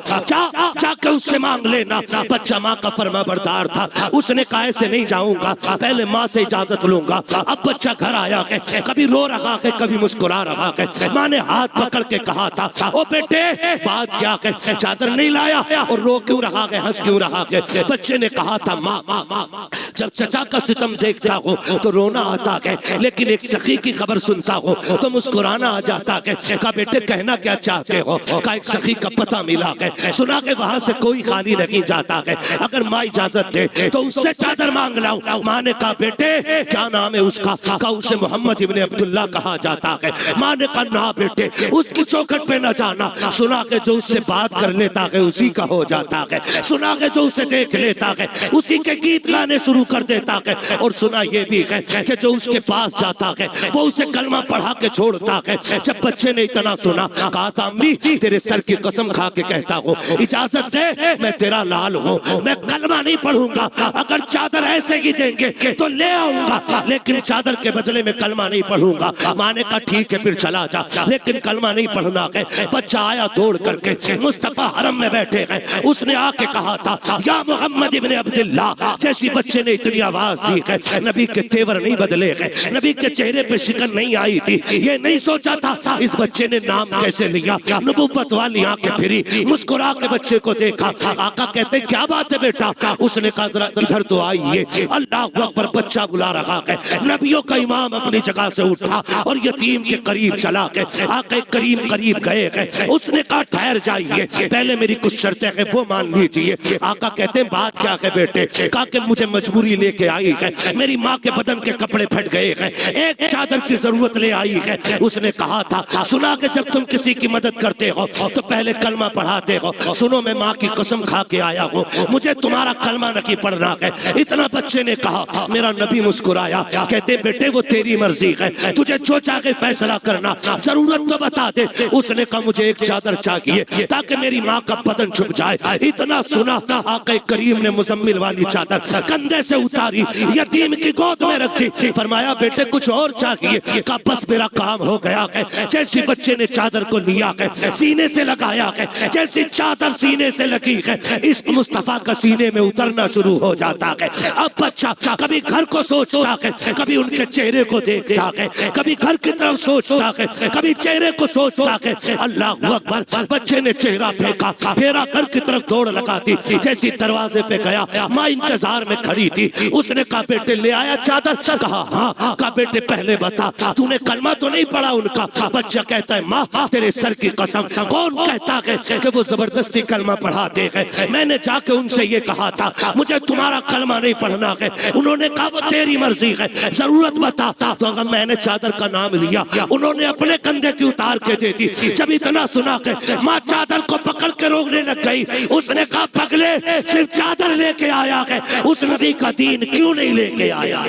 जाके उससे मांग लेना। बच्चा माँ का फरमाबरदार था, उसने कहा ऐसे नहीं जाऊंगा, पहले माँ से इजाजत लूंगा। अब बच्चा घर आया है, कभी रो रहा है कभी मुस्कुरा रहा है। माँ ने हाथ पकड़ के कहा था ओ बेटे बात क्या है, चादर नहीं लाया और रो क्यों रहा है, हंस क्यों रहा है? बच्चे ने कहा था माँ जब चचा का सितम देखता हो तो रोना आता है, लेकिन एक सखी की खबर सुनता हो तो मुस्कुराना आ जाता है। कहा बेटे कहना क्या चाहते हो? कहा एक सखी का पता मिला है, सुना के वहां से कोई खाली नहीं जाता है, अगर माँ इजाजत दे तो उससे चादर मांग लाऊं। माँ ने कहा बेटे क्या नाम है उसका? कहा उसे मोहम्मद इब्ने अब्दुल्ला कहा जाता है। माँ ने कहा ना बेटे उसकी चौखट पे न जाना, सुना के जो उससे बात कर लेता है उसी का हो जाता है, सुना के जो उसे देख लेता है उसी के गीत गाने शुरू कर देता है, और सुना ये भी है कि जो उसके पास जाता है वो उसे कलमा पढ़ा के छोड़ता है। जब बच्चे ने इतना सुना कहा था अम्मी तेरे सर की कसम खा के कहता हूँ इजाजत दे, मैं तेरा लाल हूँ, मैं कलमा नहीं पढ़ूंगा, अगर चादर ऐसे ही देंगे तो ले आऊंगा, लेकिन चादर के बदले में कलमा नहीं पढ़ूंगा। माँ ने कहा ठीक है फिर चला जा, लेकिन कलमा नहीं पढ़ना है। बच्चा आया दौड़ करके, मुस्तफा हरम में बैठे हैं, उसने आके कहा था या मोहम्मद इब्ने अब्दुल्ला। जैसी बच्चे ने इतनी आवाज दी है, नबी के तेवर नहीं बदले हैं, नबी के चेहरे पे शिकन नहीं आई थी, ये नहीं सोचा था इस बच्चे ने नाम कैसे लिया। नबुव्वत वाली आंखें फिरी, मुस्कुरा के बच्चे को देखा। आका कहते क्या बात है बेटा? उसने कहा जरा इधर तो आइए। अल्लाह अकबर, बच्चा बुला रहा है। नबियों का इमाम अपनी जगह से उठा और यतीम के करीब चला के आके करीब गए हैं। उसने कहा ठहर जाइए, पहले मेरी कुछ शर्तें हैं वो मान लीजिए। आका कहते हैं बात क्या है बेटे? कहा कि मुझे मजबूरी लेके आई है, मेरी माँ के बदन के कपड़े फट गए हैं, एक चादर की जरूरत ले आई है। उसने कहा था सुना कि जब तुम किसी की मदद करते हो तो पहले कलमा पढ़ाते हो, सुनो मैं माँ की कसम खा के आया हूँ, मुझे तुम्हारा कलमा नहीं पढ़ना है। इतना बच्चे ने कहा, मेरा नबी मुस्कुराया, कहते बेटे वो तेरी मर्जी है, तुझे जो चाहे फैसला करना, जरूरत तो बता दे। उसने कहा मुझे एक चादर चाहिए ताकि मेरी माँ का बदन छुप जाए। इतना सुना आके करीम ने मुजम्मिल वाली चादर कंधे से उतारी, यतीम की गोद में रख दी, फरमाया बेटे कुछ और चाहिए? कहा बस मेरा काम हो गया है। जैसे बच्चे ने चादर को लिया है, सीने से लगाया है, जैसी चादर सीने से लगी है, इश्क मुस्तफा का सीने में उतरना शुरू हो जाता है। अब बच्चा कभी घर को सोचता है, कभी उनके चेहरे को देखता है, कभी घर की तरफ सोचता है, कभी चेहरे को सोचता है। अल्लाह अकबर, बच्चे ने चेहरा फेंका, फेरा घर की तरफ दौड़ लगा दी। जैसी दरवाजे पे गया, माँ इंतजार में खड़ी थी। उसने कहा बेटे ले आया चादर? कहा हाँ। कहा बेटे पहले बता तूने कलमा तो नहीं पढ़ा उनका? बच्चा कहता है माँ तेरे सर की कसम कौन कहता है कि वो जबरदस्ती कलमा पढ़ाते हैं? मैंने जाके उनसे ये कहा था मुझे तुम्हारा कलमा नहीं पढ़ना है। उन्होंने कहा वो तेरी मर्जी है, जरूरत बता। तो अगर मैंने चादर का नाम लिया, उन्होंने अपने कंधे की उतार के दे दी। जब इतना सुना के माँ चादर को पकड़ के रोकने लग गई, उसने कहा पगले सिर्फ चादर लेके आया है, उस नबी का दीन क्यों नहीं लेके आया?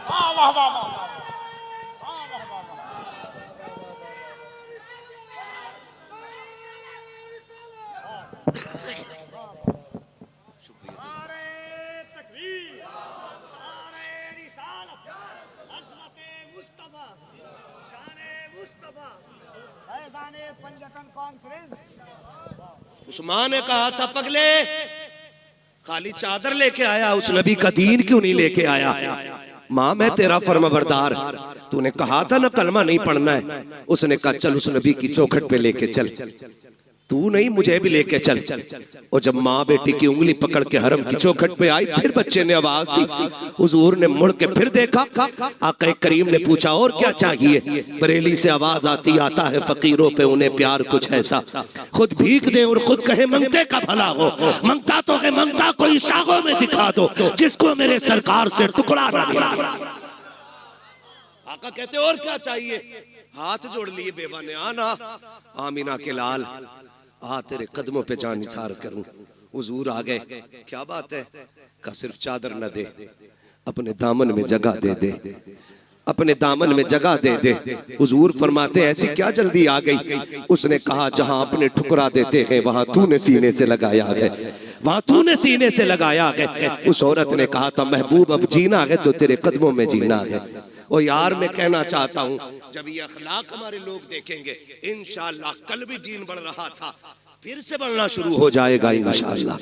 वाह वाह वाह वाह पंजतन कॉन्फ्रेंस। उस्मान ने कहा था पगले खाली चादर लेके आया, उस नबी का दीन क्यों नहीं लेके आया? माँ मैं तेरा फर्माबरदार, तूने कहा था ना कलमा नहीं पढ़ना है। उसने कहा चल उस नबी की चौखट पे लेके चल, तू नहीं मुझे भी लेके चल। और जब माँ बेटी की उंगली पकड़ के हरम की चौखट पे आई, फिर बच्चे ने आवाज दी। हुजूर ने मुड़ के फिर देखा, आका करीम ने पूछा और क्या चाहिए? बरेली से आवाज आती, आता है फकीरों पे उन्हें प्यार कुछ ऐसा, खुद भीख दे और खुद कहे मंगते का भला हो। मंगता तो है, मंगता कोई शागों में दिखा दो जिसको मेरे सरकार से टुकड़ा ना मिला। आका कहते और क्या चाहिए? हाथ जोड़ लिए बेवा ने, आना आमीना के लाल, आ तेरे कदमों पे जान निसार करूं। हुजूर आ गए, क्या बात है? का सिर्फ चादर न दे, अपने दामन में जगह दे दे, अपने दामन में जगह दे दे। हुजूर फरमाते ऐसी क्या जल्दी आ गई? उसने कहा जहां अपने ठुकरा देते हैं वहां तूने सीने से लगाया है, वहां तूने सीने से लगाया है। उस औरत ने कहा था महबूब अब जीना है तो तेरे कदमों में जीना है। ओ यार मैं कहना चाहता हूँ जब ये अखलाक हमारे लोग देखेंगे इंशाअल्लाह, कल भी दीन बढ़ रहा था फिर से बढ़ना शुरू हो जाएगा इंशाअल्लाह,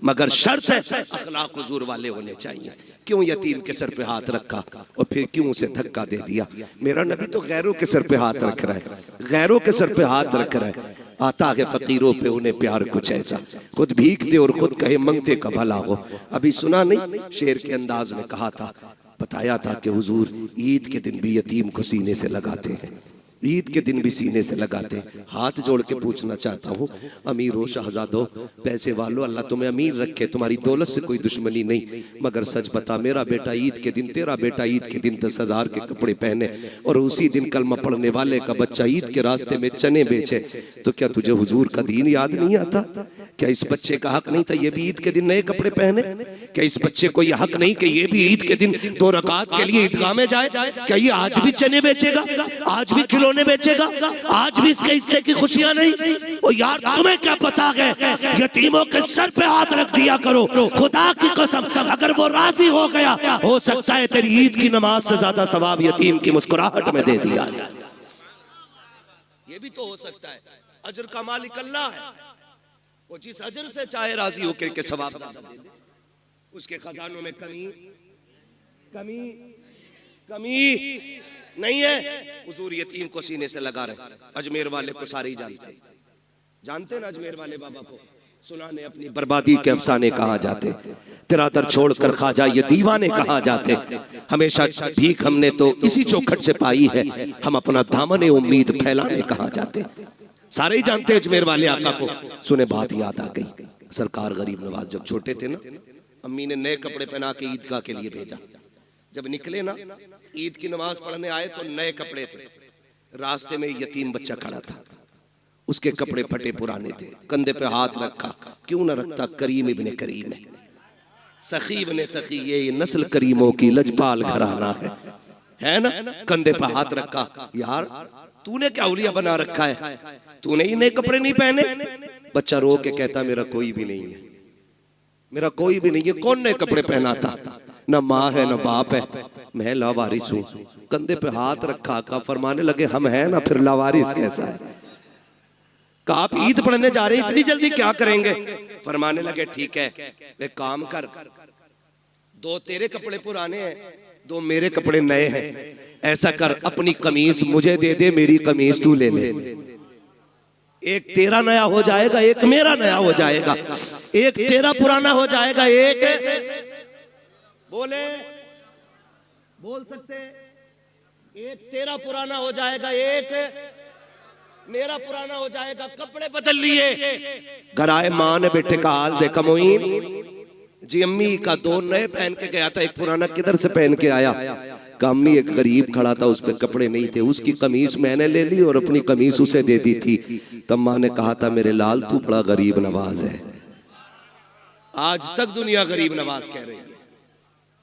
मगर शर्त है अखलाक हुजूर वाले होने चाहिए। क्यों यतीम के सर पे हाथ रखा और फिर क्यों उसे धक्का दे दिया? मेरा नबी तो गैरों के सर पे हाथ रख रहा है, गैरों के सर पे हाथ रख रहा है। आता है फकीरों पे उन्हें प्यार कुछ ऐसा, खुद भीख दे और खुद कहे मंगते का भला हो। अभी सुना नहीं, शेर के अंदाज में कहा था, बताया था कि हुजूर ईद के दिन भी यतीम को सीने से लगाते हैं, ईद के दिन भी सीने से लगाते हैं। हाथ जोड़ के पूछना चाहता हूँ अमीरों शहजादों पैसे वालों, अल्लाह तुम्हें अमीर रखे, तुम्हारी दौलत से कोई दुश्मनी नहीं, मगर सच बता मेरा बेटा ईद के दिन, तेरा बेटा ईद के दिन 10,000 के कपड़े पहने और उसी दिन कलमा पढ़ने वाले का बच्चा ईद के रास्ते में चने बेचे, तो क्या तुझे हुजूर का दीन याद नहीं आता? क्या इस बच्चे का हक नहीं था ये भी ईद के दिन नए कपड़े पहने? क्या इस बच्चे को ये हक नहीं कि ये भी ईद के दिन 2 रकात के लिए ईदगाह में जाए? क्या ये आज भी चने बेचेगा, आज भी खिलौने बेचेगा, आज भी इसके हिस्से की खुशियां नहीं? ओ यार तुम्हें क्या पता है, यतीमों के सर पे हाथ रख दिया करो, खुदा की कसम अगर वो राजी हो गया हो सकता है तेरी ईद की नमाज से ज्यादा सवाब यतीम की मुस्कुराहट में दे दिया। ये भी तो हो सकता है, अजर का मालिक अल्लाह है, वो जिस अजर से चाहे राजी होकर के सवाब दे दे। उसके खजानों में कमी कमी कमी नहीं है। हुजूर यतीम को सीने से लगा रहे, अजमेर वाले को सारे ही जानते ना, अजमेर वाले बाबा को सुनाने अपनी बर्बादी के अफसाने कहा जाते, तेरा दर छोड़कर ख्वाजा ये दीवाने कहा जाते। हमेशा भीख हमने तो इसी चौखट से पाई है, हम अपना दामन उम्मीद फैलाने कहा जाते। सारे ही जानते अजमेर वाले आका को। सुने बात याद आ गई, सरकार गरीब नवाज जब छोटे थे ना, अम्मी ने नए कपड़े पहना के ईदगाह के लिए भेजा। जब निकले ना ईद की नमाज पढ़ने आए तो नए कपड़े थे, रास्ते में यतीम बच्चा खड़ा था, उसके कपड़े फटे पुराने थे, कंधे पे हाथ रखा, क्यों ना रखता, करीम इब्ने करीम है, सखी इब्ने सखी, ये नस्ल करीमों की लजपाल घराना है ना। कंधे पे हाथ रखा, यार तूने क्या उलिया बना रखा है, तूने ही नए कपड़े नहीं पहने? बच्चा रो के कहता मेरा कोई भी नहीं है, मेरा कोई भी नहीं है। कौन नए कपड़े पहनाता? ना माँ है ना बाप है, मैं लावारिस हूँ। कंधे पे हाथ रखा का फरमाने लगे हम हैं ना, फिर लावारिस कैसा है? कहा आप ईद पढ़ने जा रहे हैं, इतनी जल्दी क्या करेंगे? फरमाने लगे ठीक है एक काम कर, 2 तेरे कपड़े पुराने हैं, 2 मेरे कपड़े नए हैं, ऐसा कर अपनी कमीज मुझे दे दे, मेरी कमीज तू ले ले, एक तेरा नया हो जाएगा, एक मेरा नया हो जाएगा, एक तेरा पुराना हो जाएगा, एक बोल सकते, एक तेरा पुराना हो जाएगा, एक मेरा पुराना हो जाएगा, कपड़े बदल लिए। घर आए, माँ ने बेटे का हाल देखा, मोइन जी अम्मी का दो नए पहन के गया था, एक पुराना किधर से पहन के आया। का अम्मी एक गरीब खड़ा था, उस पे कपड़े नहीं थे, उसकी कमीज मैंने ले ली और अपनी कमीज उसे दे दी थी। तब माँ ने कहा था मेरे लाल तू बड़ा गरीब नवाज है। आज तक दुनिया गरीब नवाज कह रही है,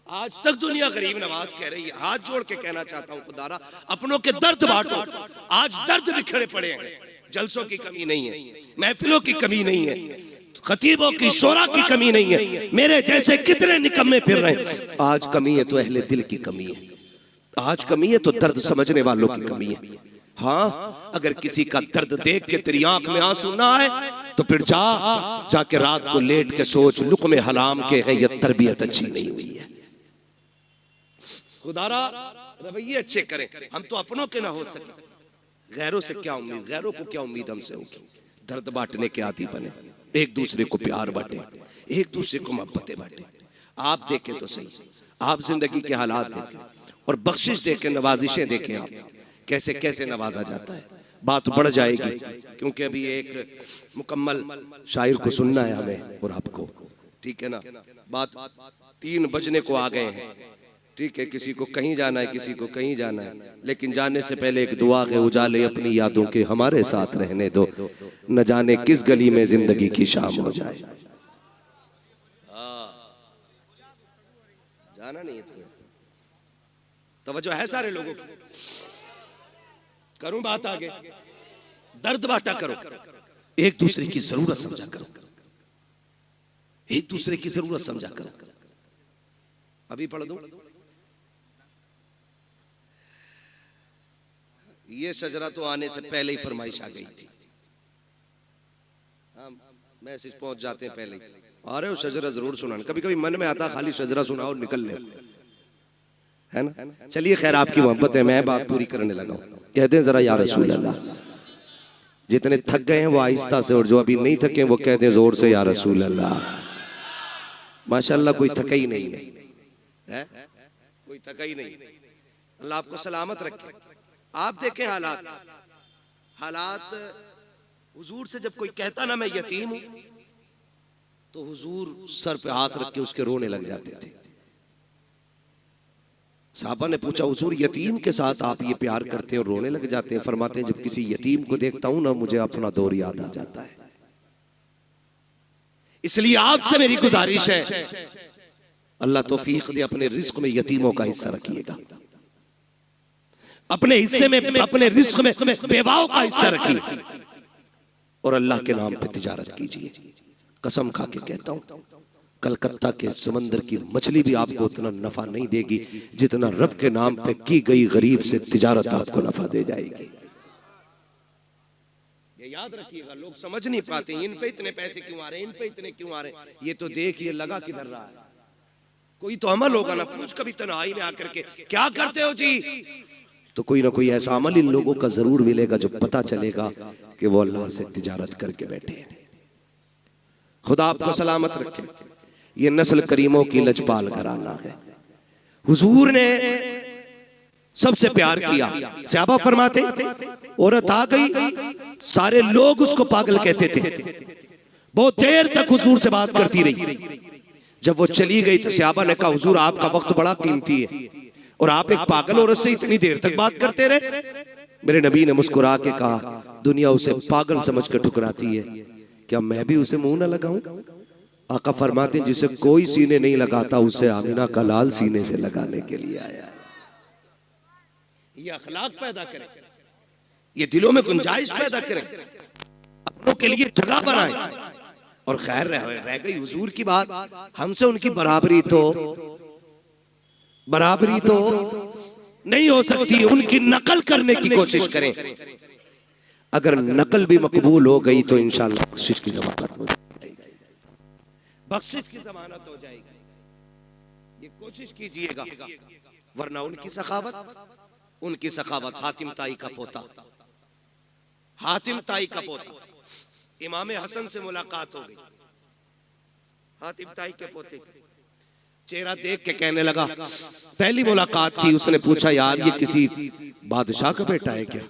आज तक दुनिया गरीब नवाज कह रही है। हाथ जोड़ के कहना चाहता हूं खुदारा, अपनों के दर्द बांटो। आज दर्द बिखरे पड़े हैं, जलसों की कमी नहीं है, महफिलों की कमी नहीं है, खतीबों की शोरा की कमी नहीं है, मेरे जैसे कितने निकम्मे फिर रहे हैं। आज कमी है तो अहले दिल की कमी है, आज कमी है तो दर्द समझने वालों की कमी है। हाँ, अगर किसी का दर्द देख के तेरी आंख में आंसू ना आए तो फिर जाके रात को लेट के सोच, लुक़्मे हराम के है, ये तरबियत अच्छी नहीं हुई है। खुदारा रवैये अच्छे करें, हम तो अपनों के ना हो सके, गैरों से क्या उम्मीद, गैरों को क्या उम्मीद हमसे होगी। दर्द बांटने के आदी बने, एक दूसरे को प्यार बांटे, एक दूसरे को मोहब्बतें बांटे। आप देखें तो सही, आप जिंदगी के हालात देखें और बख्शिश देखें, नवाजिशें देखें, आप कैसे कैसे नवाजा जाता है। बात बढ़ जाएगी क्योंकि अभी एक मुकम्मल शायर को सुनना है हमें और आपको, ठीक है ना। बात 3 बजने को आ गए हैं, ठीक है, किसी को कहीं जाना है, किसी को कहीं जाना है, लेकिन जाने से पहले एक दुआ के उजाले अपनी यादों के हमारे साथ रहने दो, न जाने किस गली में जिंदगी की शाम हो जाए। जाना नहीं है तुम्हें, तवज्जो है सारे लोगों की। करूं बात आगे, दर्द बांटा करो, एक दूसरे की जरूरत समझा करो, एक दूसरे की जरूरत समझा करो। अभी पढ़ दूं, ये शजरा तो आने से पहले ही फरमाइश आ गई थी। हाँ, मैसेज पहुंच जाते हैं पहले ही, अरे वो शजरा जरूर सुनाना। कभी कभी मन में आता खाली शजरा सुनाओ निकल ले, है ना। चलिए खैर, आपकी मोहब्बत है, मैं बात पूरी करने लगा हूं। कहते हैं जरा या रसूल अल्लाह। जितने थक गए हैं वो आहिस्ता से, और जो अभी नहीं थके वो कहते हैं जोर से या रसूल अल्लाह। माशाअल्लाह कोई थका ही नहीं है, कोई थका ही नहीं। अल्लाह आपको सलामत रखे। आप देखें हालात हुजूर से जब कोई कहता ना मैं यतीम हूं, तो हुजूर सर पे हाथ रख के उसके रोने लग जाते थे। साहबा ने पूछा, हुजूर यतीम के साथ आप ये प्यार करते हैं और रोने लग जाते हैं? फरमाते हैं जब किसी यतीम को देखता हूं ना, मुझे अपना दौर याद आ जाता है। इसलिए आपसे मेरी गुजारिश है, अल्लाह तौफीक दे, अपने रिस्क में यतीमों का हिस्सा रखिएगा, अपने हिस्से में, अपने रिस्क में बेवाओं का हिस्सा रखिए, और अल्लाह के नाम पे तिजारत कीजिए। कसम खा के कहता हूं, कलकत्ता के समंदर की मछली भी आपको उतना नफा नहीं देगी जितना रब के नाम पे की गई गरीब से तिजारत आपको नफा दे जाएगी। ये याद रखिएगा, लोग समझ नहीं पाते इन पे इतने पैसे क्यों आ रहे हैं, इन पे इतने क्यों आ रहे हैं। ये तो देखिए लगा किधर रहा है, कोई तो अमल होगा ना। पूछ कभी तन्हाई में आकर के क्या करते हो जी, तो कोई ना कोई ऐसा अमल इन लोगों का जरूर मिलेगा जो पता चलेगा कि वो अल्लाह से तिजारत करके बैठे हैं। खुदा आपको सलामत रखे। ये नस्ल करीमों की लजपाल घराना है। हुजूर ने सबसे प्यार किया। सहाबा फरमाते, औरत आ गई, सारे लोग उसको पागल कहते थे। बहुत देर तक हुजूर से बात करती रही। जब वो चली गई तो सहाबा ने कहा, हुजूर आपका वक्त बड़ा कीमती है और आप एक पागल औरत से इतनी देर तक बात करते रहे। मेरे नबी ने मुस्कुरा के कहा, दुनिया उसे पागल समझ कर ठुकराती है, क्या मैं भी उसे मुंह न लगाऊं? आका फरमाते हैं, जिसे कोई सीने नहीं लगाता उसे आमिना का लाल सीने से लगाने के लिए आया है। ये अखलाक पैदा करें, ये दिलों में गुंजाइश पैदा करें, अपनों के लिए जगह बनाएं। और खैर रह गई हुजूर की बात, हमसे उनकी बराबरी तो नहीं हो सकती। उनकी नकल करने की कोशिश करें। अगर नकल भी मकबूल हो गई तो इंशाअल्लाह बख्शिश की जमानत हो जाएगी, बख्शिश की जमानत हो जाएगी। ये कोशिश कीजिएगा, वरना उनकी सखावत हातिम ताई का पोता, हातिम ताई का पोता इमाम हसन से मुलाकात हो गई। हातिम ताई के पोते चेहरा देख के कहने लगा, पहली मुलाकात थी, उसने पूछा यार ये किसी बादशाह का बेटा है क्या?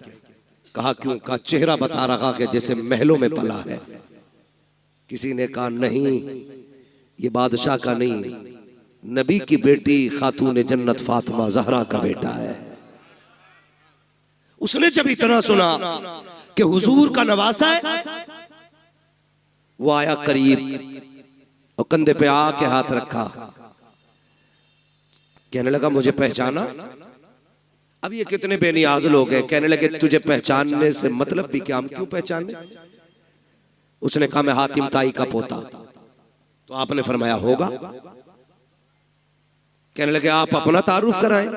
कहा क्यों? कहा चेहरा बता रहा कि जैसे महलों में पला है। किसी ने कहा नहीं, ये बादशाह का नहीं, नबी की बेटी खातून जन्नत फातिमा ज़हरा का बेटा है। उसने जब इतना सुना कि हुजूर का नवासा है, वो आया करीब और कंधे पे आके हाथ रखा, कहने लगा मुझे पहचाना? अब ये कितने बेनियाज लोग हैं, कहने लगे तुझे पहचानने से मतलब भी क्या, हम क्यों पहचाने? उसने कहा मैं हातिम ताई का पोता। तो आपने फरमाया होगा। कहने लगे आप अपना तारुफ कराएं।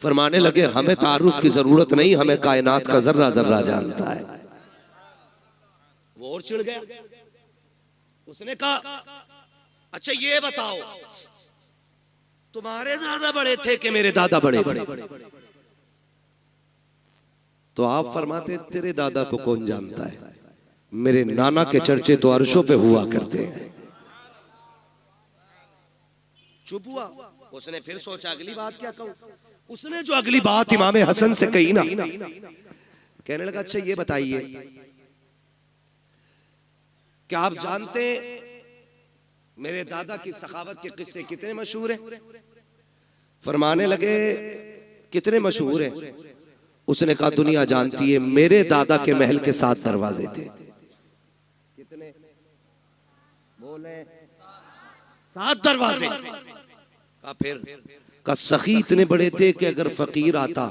फरमाने लगे हमें तारुफ की जरूरत नहीं, हमें कायनात का जर्रा जर्रा जानता है। वो और चिढ़ गया। उसने कहा अच्छा ये बताओ, तुम्हारे दादा बड़े थे कि मेरे दादा बड़े थे? तो आप फरमाते तेरे दादा को कौन जानता है, मेरे नाना के चर्चे तो अर्शों पे हुआ करते हैं। चुप हुआ। उसने फिर सोचा अगली बात क्या कहूं। उसने जो अगली बात इमाम हसन से कही ना, कहने लगा अच्छा ये बताइए क्या आप जानते मेरे दादा की सखावत के किस्से कितने मशहूर हैं? फरमाने लगे कितने मशहूर हैं? उसने कहा दुनिया जानती है, मेरे दादा के महल के 7 दरवाजे थे। कितने बोले? 7 दरवाजे। का फिर का सखी इतने बड़े थे कि अगर फकीर आता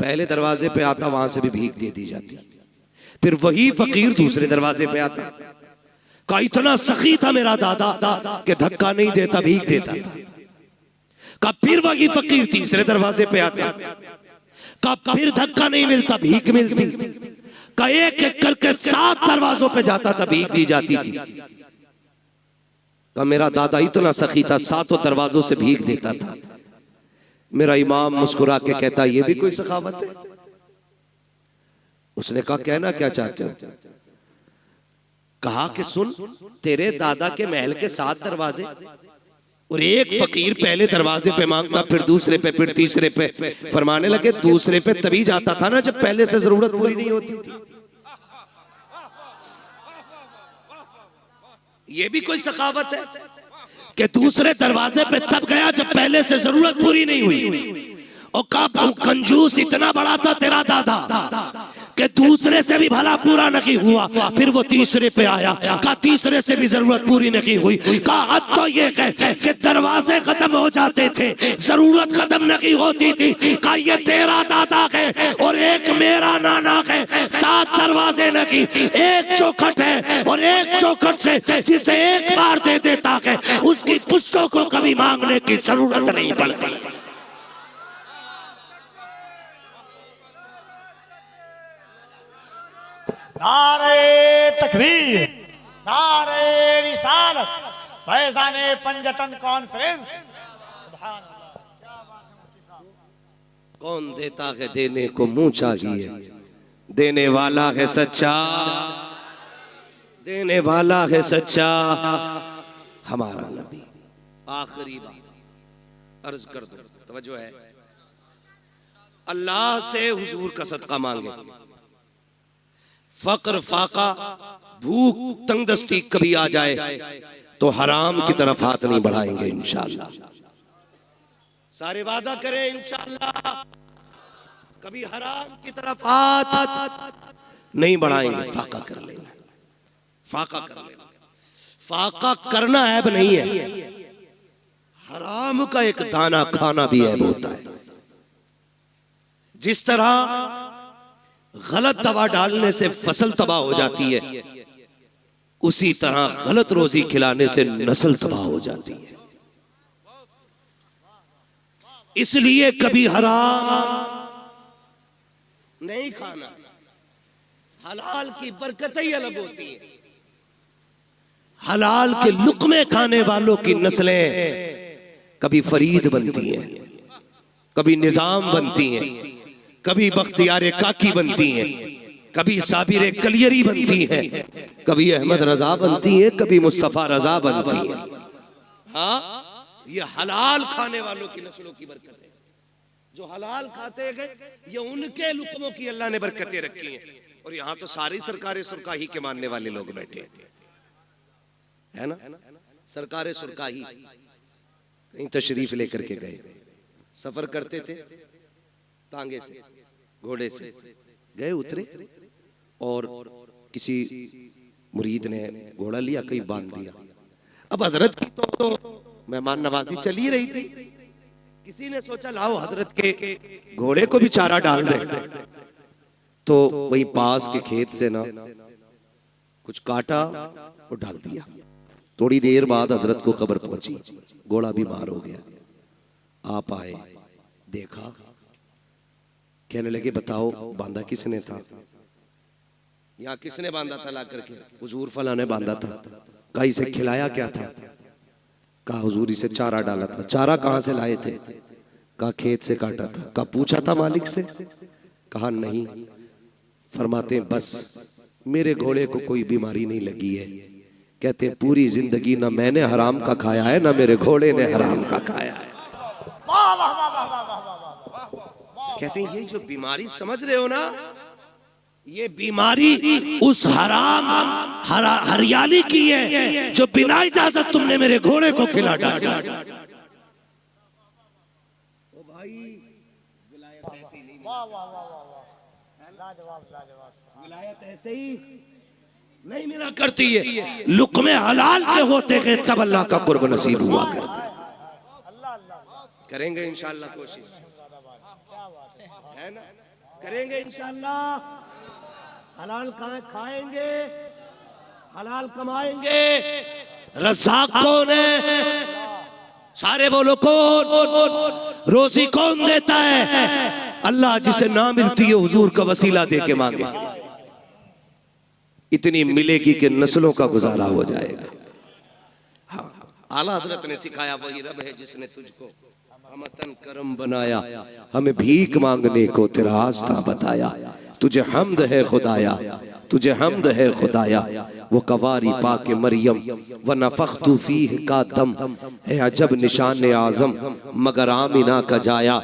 पहले दरवाजे पे आता, वहां से भी भीख दे दी जाती। फिर वही फकीर दूसरे दरवाजे पे आता। का इतना सखी था मेरा दादा कि धक्का नहीं देता, भीख देता था। का फिर वही फकीर तीसरे दरवाजे पे आता। का फिर धक्का नहीं मिलता, भीख मिलती। का एक एक करके 7 दरवाजों पे जाता था, भीख दी जाती थी। का मेरा दादा इतना सखी था, 7 दरवाजों से भीख देता था। मेरा इमाम मुस्कुरा के कहता ये भी कोई सखावत है? उसने कहा कहना क्या चाहते हो? कहा कि सुन, तेरे दादा के महल के 7 दरवाजे और एक फकीर पहले दरवाजे पे मांगता, फिर दूसरे पे, फिर तीसरे पे। फरमाने लगे दूसरे पे तभी जाता था ना जब पहले से जरूरत पूरी नहीं होती थी। ये भी कोई सखावत है कि दूसरे दरवाजे पे तब गया जब पहले से जरूरत पूरी नहीं हुई। और का कंजूस इतना बड़ा था तेरा दादा कि दूसरे से भी भला पूरा नहीं हुआ, फिर वो तीसरे पे आया। का तीसरे से भी जरूरत पूरी नहीं हुई। का हद तो ये है कि दरवाजे खत्म हो जाते थे, जरूरत खत्म नहीं होती थी। का ये तेरा दादा है और एक मेरा नाना है, 7 दरवाजे नहीं, एक चौखट है और एक चौखट से जिसे एक बार दे देता है उसकी पुश्तों को कभी मांगने की जरूरत नहीं पड़ती। नारे तकबीर, नारे रिसालत, फैज़ाने पंजतन कॉन्फ्रेंस। सुभान अल्लाह, क्या बात है मुफ्ती साहब। कौन देता है देने को मुंह चाहिए, देने वाला है सच्चा, देने वाला है सच्चा हमारा नबी। आखिरी बात अर्ज कर दो, तवज्जो है। अल्लाह से हुजूर का सदका मांगे। फक्र फाका भूख तंगदस्ती कभी आ जाए तो हराम की तरफ हाथ नहीं बढ़ाएंगे इंशाअल्लाह। सारे वादा करें इंशाअल्लाह कभी हराम की तरफ हाथ नहीं बढ़ाएंगे। फाका कर लेना, फाका कर लेना। फाका करना ऐब नहीं है, हराम का एक दाना खाना भी ऐब होता है। जिस तरह गलत दवा डालने से फसल तबाह हो जाती है, उसी तरह गलत रोजी खिलाने से नस्ल तबाह हो जाती है। इसलिए कभी हराम नहीं खाना। हलाल की बरकत ही अलग होती है। हलाल के लुक्मे खाने वालों की नस्लें कभी फरीद बनती हैं, कभी निजाम बनती हैं, कभी बख्तियार काकी बनती हैं, कभी साबिर कलियरी बनती हैं, कभी अहमद रजा बनती हैं, कभी मुस्तफा रजा बनती हैं। हाँ, ये हलाल खाने वालों की नस्लों की बरकत है। जो हलाल खाते गए, ये उनके लुकमों की अल्लाह ने बरकतें रखी हैं। और यहाँ तो सारी सरकारें सुरकाही के मानने वाले लोग बैठे है ना। सरकारें सुरकाही कहीं तशरीफ लेकर के गए, सफर करते थे तांगे से, घोड़े से गए, उतरे और किसी मुरीद ने घोड़ा लिया, कहीं बांध दिया। अब हजरत की तो मेहमान नवाजी चल ही रही थी, किसी ने सोचा लाओ हजरत के घोड़े को भी चारा डाल दे। तो वही पास के खेत से ना कुछ काटा और डाल दिया। थोड़ी देर बाद हजरत को खबर पहुंची, घोड़ा बीमार हो गया। आप आए, देखा, कहने लगे बताओ बांधा किसने था? यहाँ किसने बांधा था ला करके? हुजूर फला ने बांधा था। कहा इसे खिलाया क्या था? कहा हुजूर इसे चारा डाला था। चारा कहां से लाए थे? कहा खेत से काटा था। कहा पूछा था मालिक से? कहा नहीं। फरमाते बस मेरे घोड़े को कोई बीमारी नहीं लगी है। कहते पूरी जिंदगी ना मैंने हराम का खाया है ना मेरे घोड़े ने हराम का खाया है। कहते हैं ये जो बीमारी समझ रहे हो ना, ये बीमारी उस हराम हरियाली की है जो बिना इजाजत तुमने मेरे घोड़े को खिला डाला। ओ भाई विलायत ऐसे ही नहीं, विलायत ऐसे ही नहीं मिला करती है। लुक़्मे हलाल के होते हैं तब अल्लाह का कुर्ब नसीब हुआ करता है। करेंगे इंशाअल्लाह कोशिश, है ना? करेंगे इंशाअल्लाह। हलाल खाएंगे, हलाल कमाएंगे। रज़ाक़ कौन है? सारे बोलो कौन? रोजी कौन देता है? अल्लाह। जिसे ना मिलती है हुजूर का वसीला दे के मांगे, इतनी मिलेगी कि नस्लों का गुजारा हो जाएगा। हाँ, आला हजरत ने सिखाया वही रब है जिसने तुझको हमतन करम बनाया, हमें भीख मांगने को तेरा रास्ता बताया। तुझे हमद है खुदाया, तुझे हमद है खुदाया। वो कवारी पाके मरियम व नफ़ख्तु फीह का दम है अजब निशान आज़म मगर आमिना का जाया।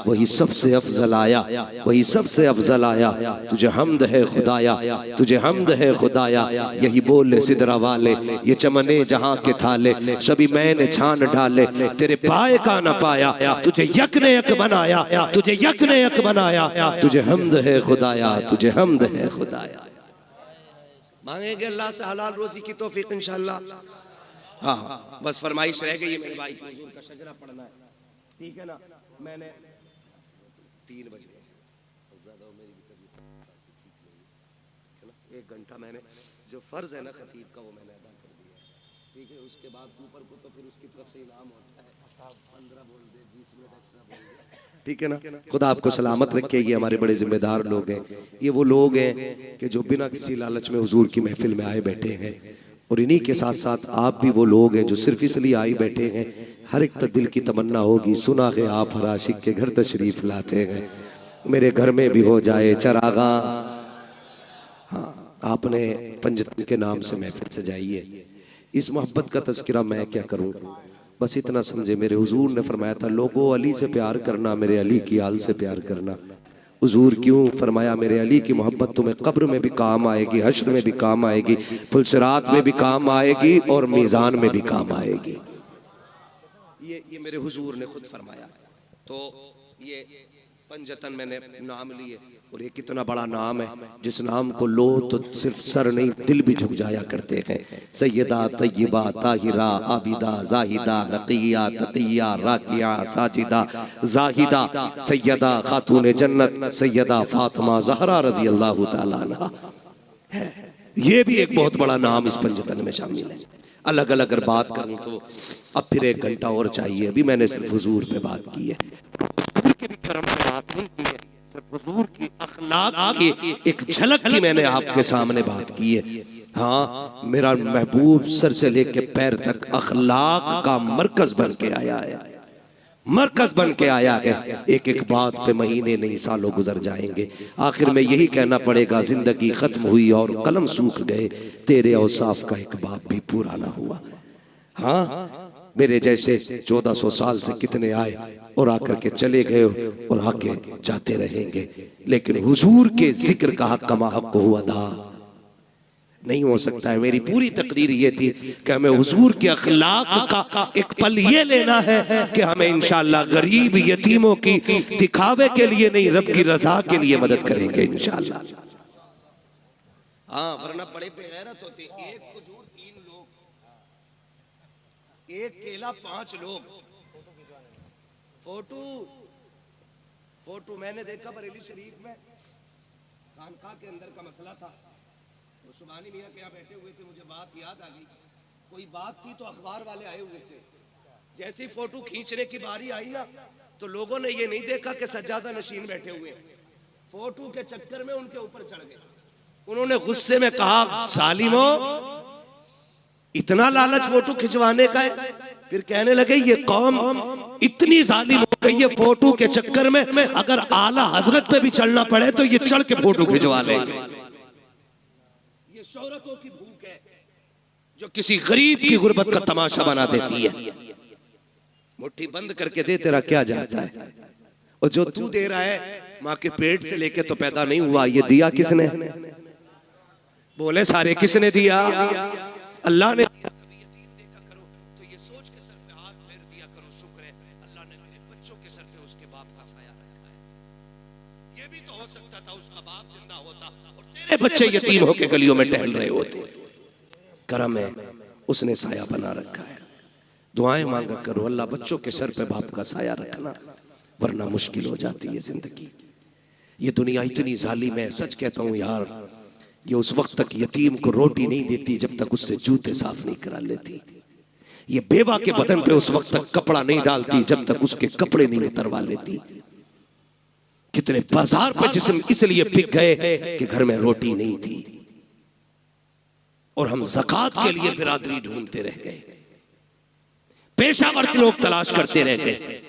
वही सबसे अफजल आया, वही सबसे अफजल आया। तुझे हमद है खुदाया, तुझे हमद है खुदाया। यही बोले सिदरा वाले ये चमने जहाँ के थाले सभी मैंने छान डाले तेरे पाए का न पाया। तुझे यक ने यक बनाया, तुझे यक ने यक बनाया। तुझे हमद है खुदाया, तुझे हमद है खुदाया। मांगेंगे अल्लाह से हलाल रोजी की तौफीक इंशाअल्लाह। हाँ बस फरमाइश रह गई है मेरे भाई की, हुजूर का शजरा पढ़ना है, ठीक है ना? मैंने 3 बजे ज्यादा मेरी भी तबीयत ठीक नहीं है ना, 1 घंटा मैंने जो फर्ज है ना खतीब का वो मैंने अदा कर दिया, ठीक है? उसके बाद ऊपर को तो फिर उसकी तरफ से इनाम होता है, 15 बोल दे, 20 मिनट एक्स्ट्रा बोल दे, ठीक है ना? खुदा आपको सलामत रखे। ये हमारे बड़े जिम्मेदार लोग हैं, ये वो लोग हैं कि जो बिना किसी लालच में हुजूर की महफिल में आए बैठे हैं। और इन्हीं के साथ साथ आप भी वो लोग हैं जो सिर्फ इसलिए आए बैठे हैं। हर एक दिल की तमन्ना होगी सुना के आप हर आशिक के घर तशरीफ लाते हैं, मेरे घर में भी हो जाए चरागा। हाँ आपने पंजतन के नाम से महफिल सजाइए। इस मोहब्बत का तज़किरा मैं क्या करूँ, बस इतना समझे मेरे हुजूर ने फरमाया था लोगों अली से प्यार करना, मेरे अली की आल से प्यार करना। हुजूर क्यों फरमाया? मेरे अली की मोहब्बत तुम्हें कब्र में भी काम आएगी, हश्र में भी काम आएगी, फुलसिरात में भी काम आएगी और मीज़ान में भी काम आएगी। ये मेरे हुजूर ने खुद फरमाया। तो ये पंजतन मैंने नाम लिए और ये कितना बड़ा नाम है, जिस नाम को लो तो सिर्फ सर नहीं दिल भी झुक जाया करते हैं। सैयदा तय्यबा ताहिरा आबिदा जाहिदा नकिया तकिया राकिया साजिदा जाहिदा सैयदा खातून जन्नत सैयदा फातिमा ज़हरा रज़ी अल्लाह तआला अन्हा। ये भी एक बहुत बड़ा नाम इस पंजतन में शामिल है। अलग अलग अगर बात करूं तो अब फिर 1 घंटा और चाहिए। अभी मैंने सिर्फ हुजूर पे बात की है, हुजूर के भी करम पे बात नहीं की है, सिर्फ हुजूर की अखलाक की एक झलक की मैंने आपके सामने बात की है। हाँ मेरा महबूब सर से लेके पैर तक अखलाक का मरकज बन के आया है, मरकज बन के आया है। एक एक बात पे महीने नहीं सालों गुजर जाएंगे, आखिर में यही कहना पड़ेगा जिंदगी खत्म हुई और कलम सूख गए, तेरे औसाफ का एक बाप भी पूरा ना हुआ। हाँ, मेरे जैसे 1400 साल से कितने आए और आकर के चले गए और आके जाते रहेंगे, लेकिन हुजूर के जिक्र का हक कमा हक हुआ अदा नहीं हो सकता है। मेरी पूरी तकरीर ये थी कि हमें हुजूर के अखलाक का एक पल ये लेना है कि हमें इंशाअल्लाह गरीब यतीमों की दिखावे के लिए नहीं, रब की रजा के लिए मदद करेंगे इंशाअल्लाह। हाँ, वरना बड़े बेगैरत होते, एक खजूर 3 लोग, एक केला 5 लोग। फोटो मैंने देखा बरेली शरीफ में, खानका के अंदर का मसला था। तो सुभानी मियाँ के यहाँ बैठे हुए थे, मुझे बात याद आ गई। कोई बात थी तो अखबार वाले आए हुए थे। जैसे ही फोटो खींचने की बारी आई ना, तो लोगों ने ये नहीं देखा कि सज्जादा नशीन बैठे हुए, फोटो के चक्कर में उनके ऊपर चढ़ गए। उन्होंने गुस्से में कहा, सालिमो इतना लालच फोटो खिंचवाने का है? फिर कहने लगे ये कौम इतनी जालिम हो गई है, फोटो के चक्कर में अगर आला हजरत पे भी चलना पड़े तो ये चढ़ के फोटो खिंचवा ले। ये शोहरतों की भूख है जो किसी गरीब की गुर्बत का तमाशा बना देती है। मुट्ठी बंद करके दे, तेरा क्या जाता है? और जो तू दे रहा है माँ के पेट से लेके तो पैदा नहीं हुआ, ये दिया किसने? बोले सारे किसने दिया? अल्लाह ने दिया। कभी यतीम देखा करो तो ये सोच के सर पे हाथ फेर दिया करो, शुक्र है अल्लाह ने मेरे बच्चों के सर पे उसके बाप का साया रखा है। ये भी तो हो सकता था उसका बाप जिंदा होता और तेरे बच्चे यतीम होके गलियों में टहल रहे होते। करम है, उसने साया बना रखा है। दुआएं मांगा करो, अल्लाह बच्चों के सर पे बाप का साया रखना, वरना मुश्किल हो जाती है जिंदगी। ये दुनिया इतनी जालिम है, सच कहता हूँ यार। ये उस वक्त तक यतीम को रोटी नहीं देती जब तक उससे जूते साफ नहीं करा लेती। ये बेवा के बदन पे उस वक्त तक कपड़ा नहीं डालती जब तक उसके कपड़े नहीं उतरवा लेती। कितने बाजार पर जिस्म इसलिए बिक गए कि घर में रोटी नहीं थी, और हम ज़कात के लिए बिरादरी ढूंढते रह गए, पेशावर लोग तलाश करते रह गए।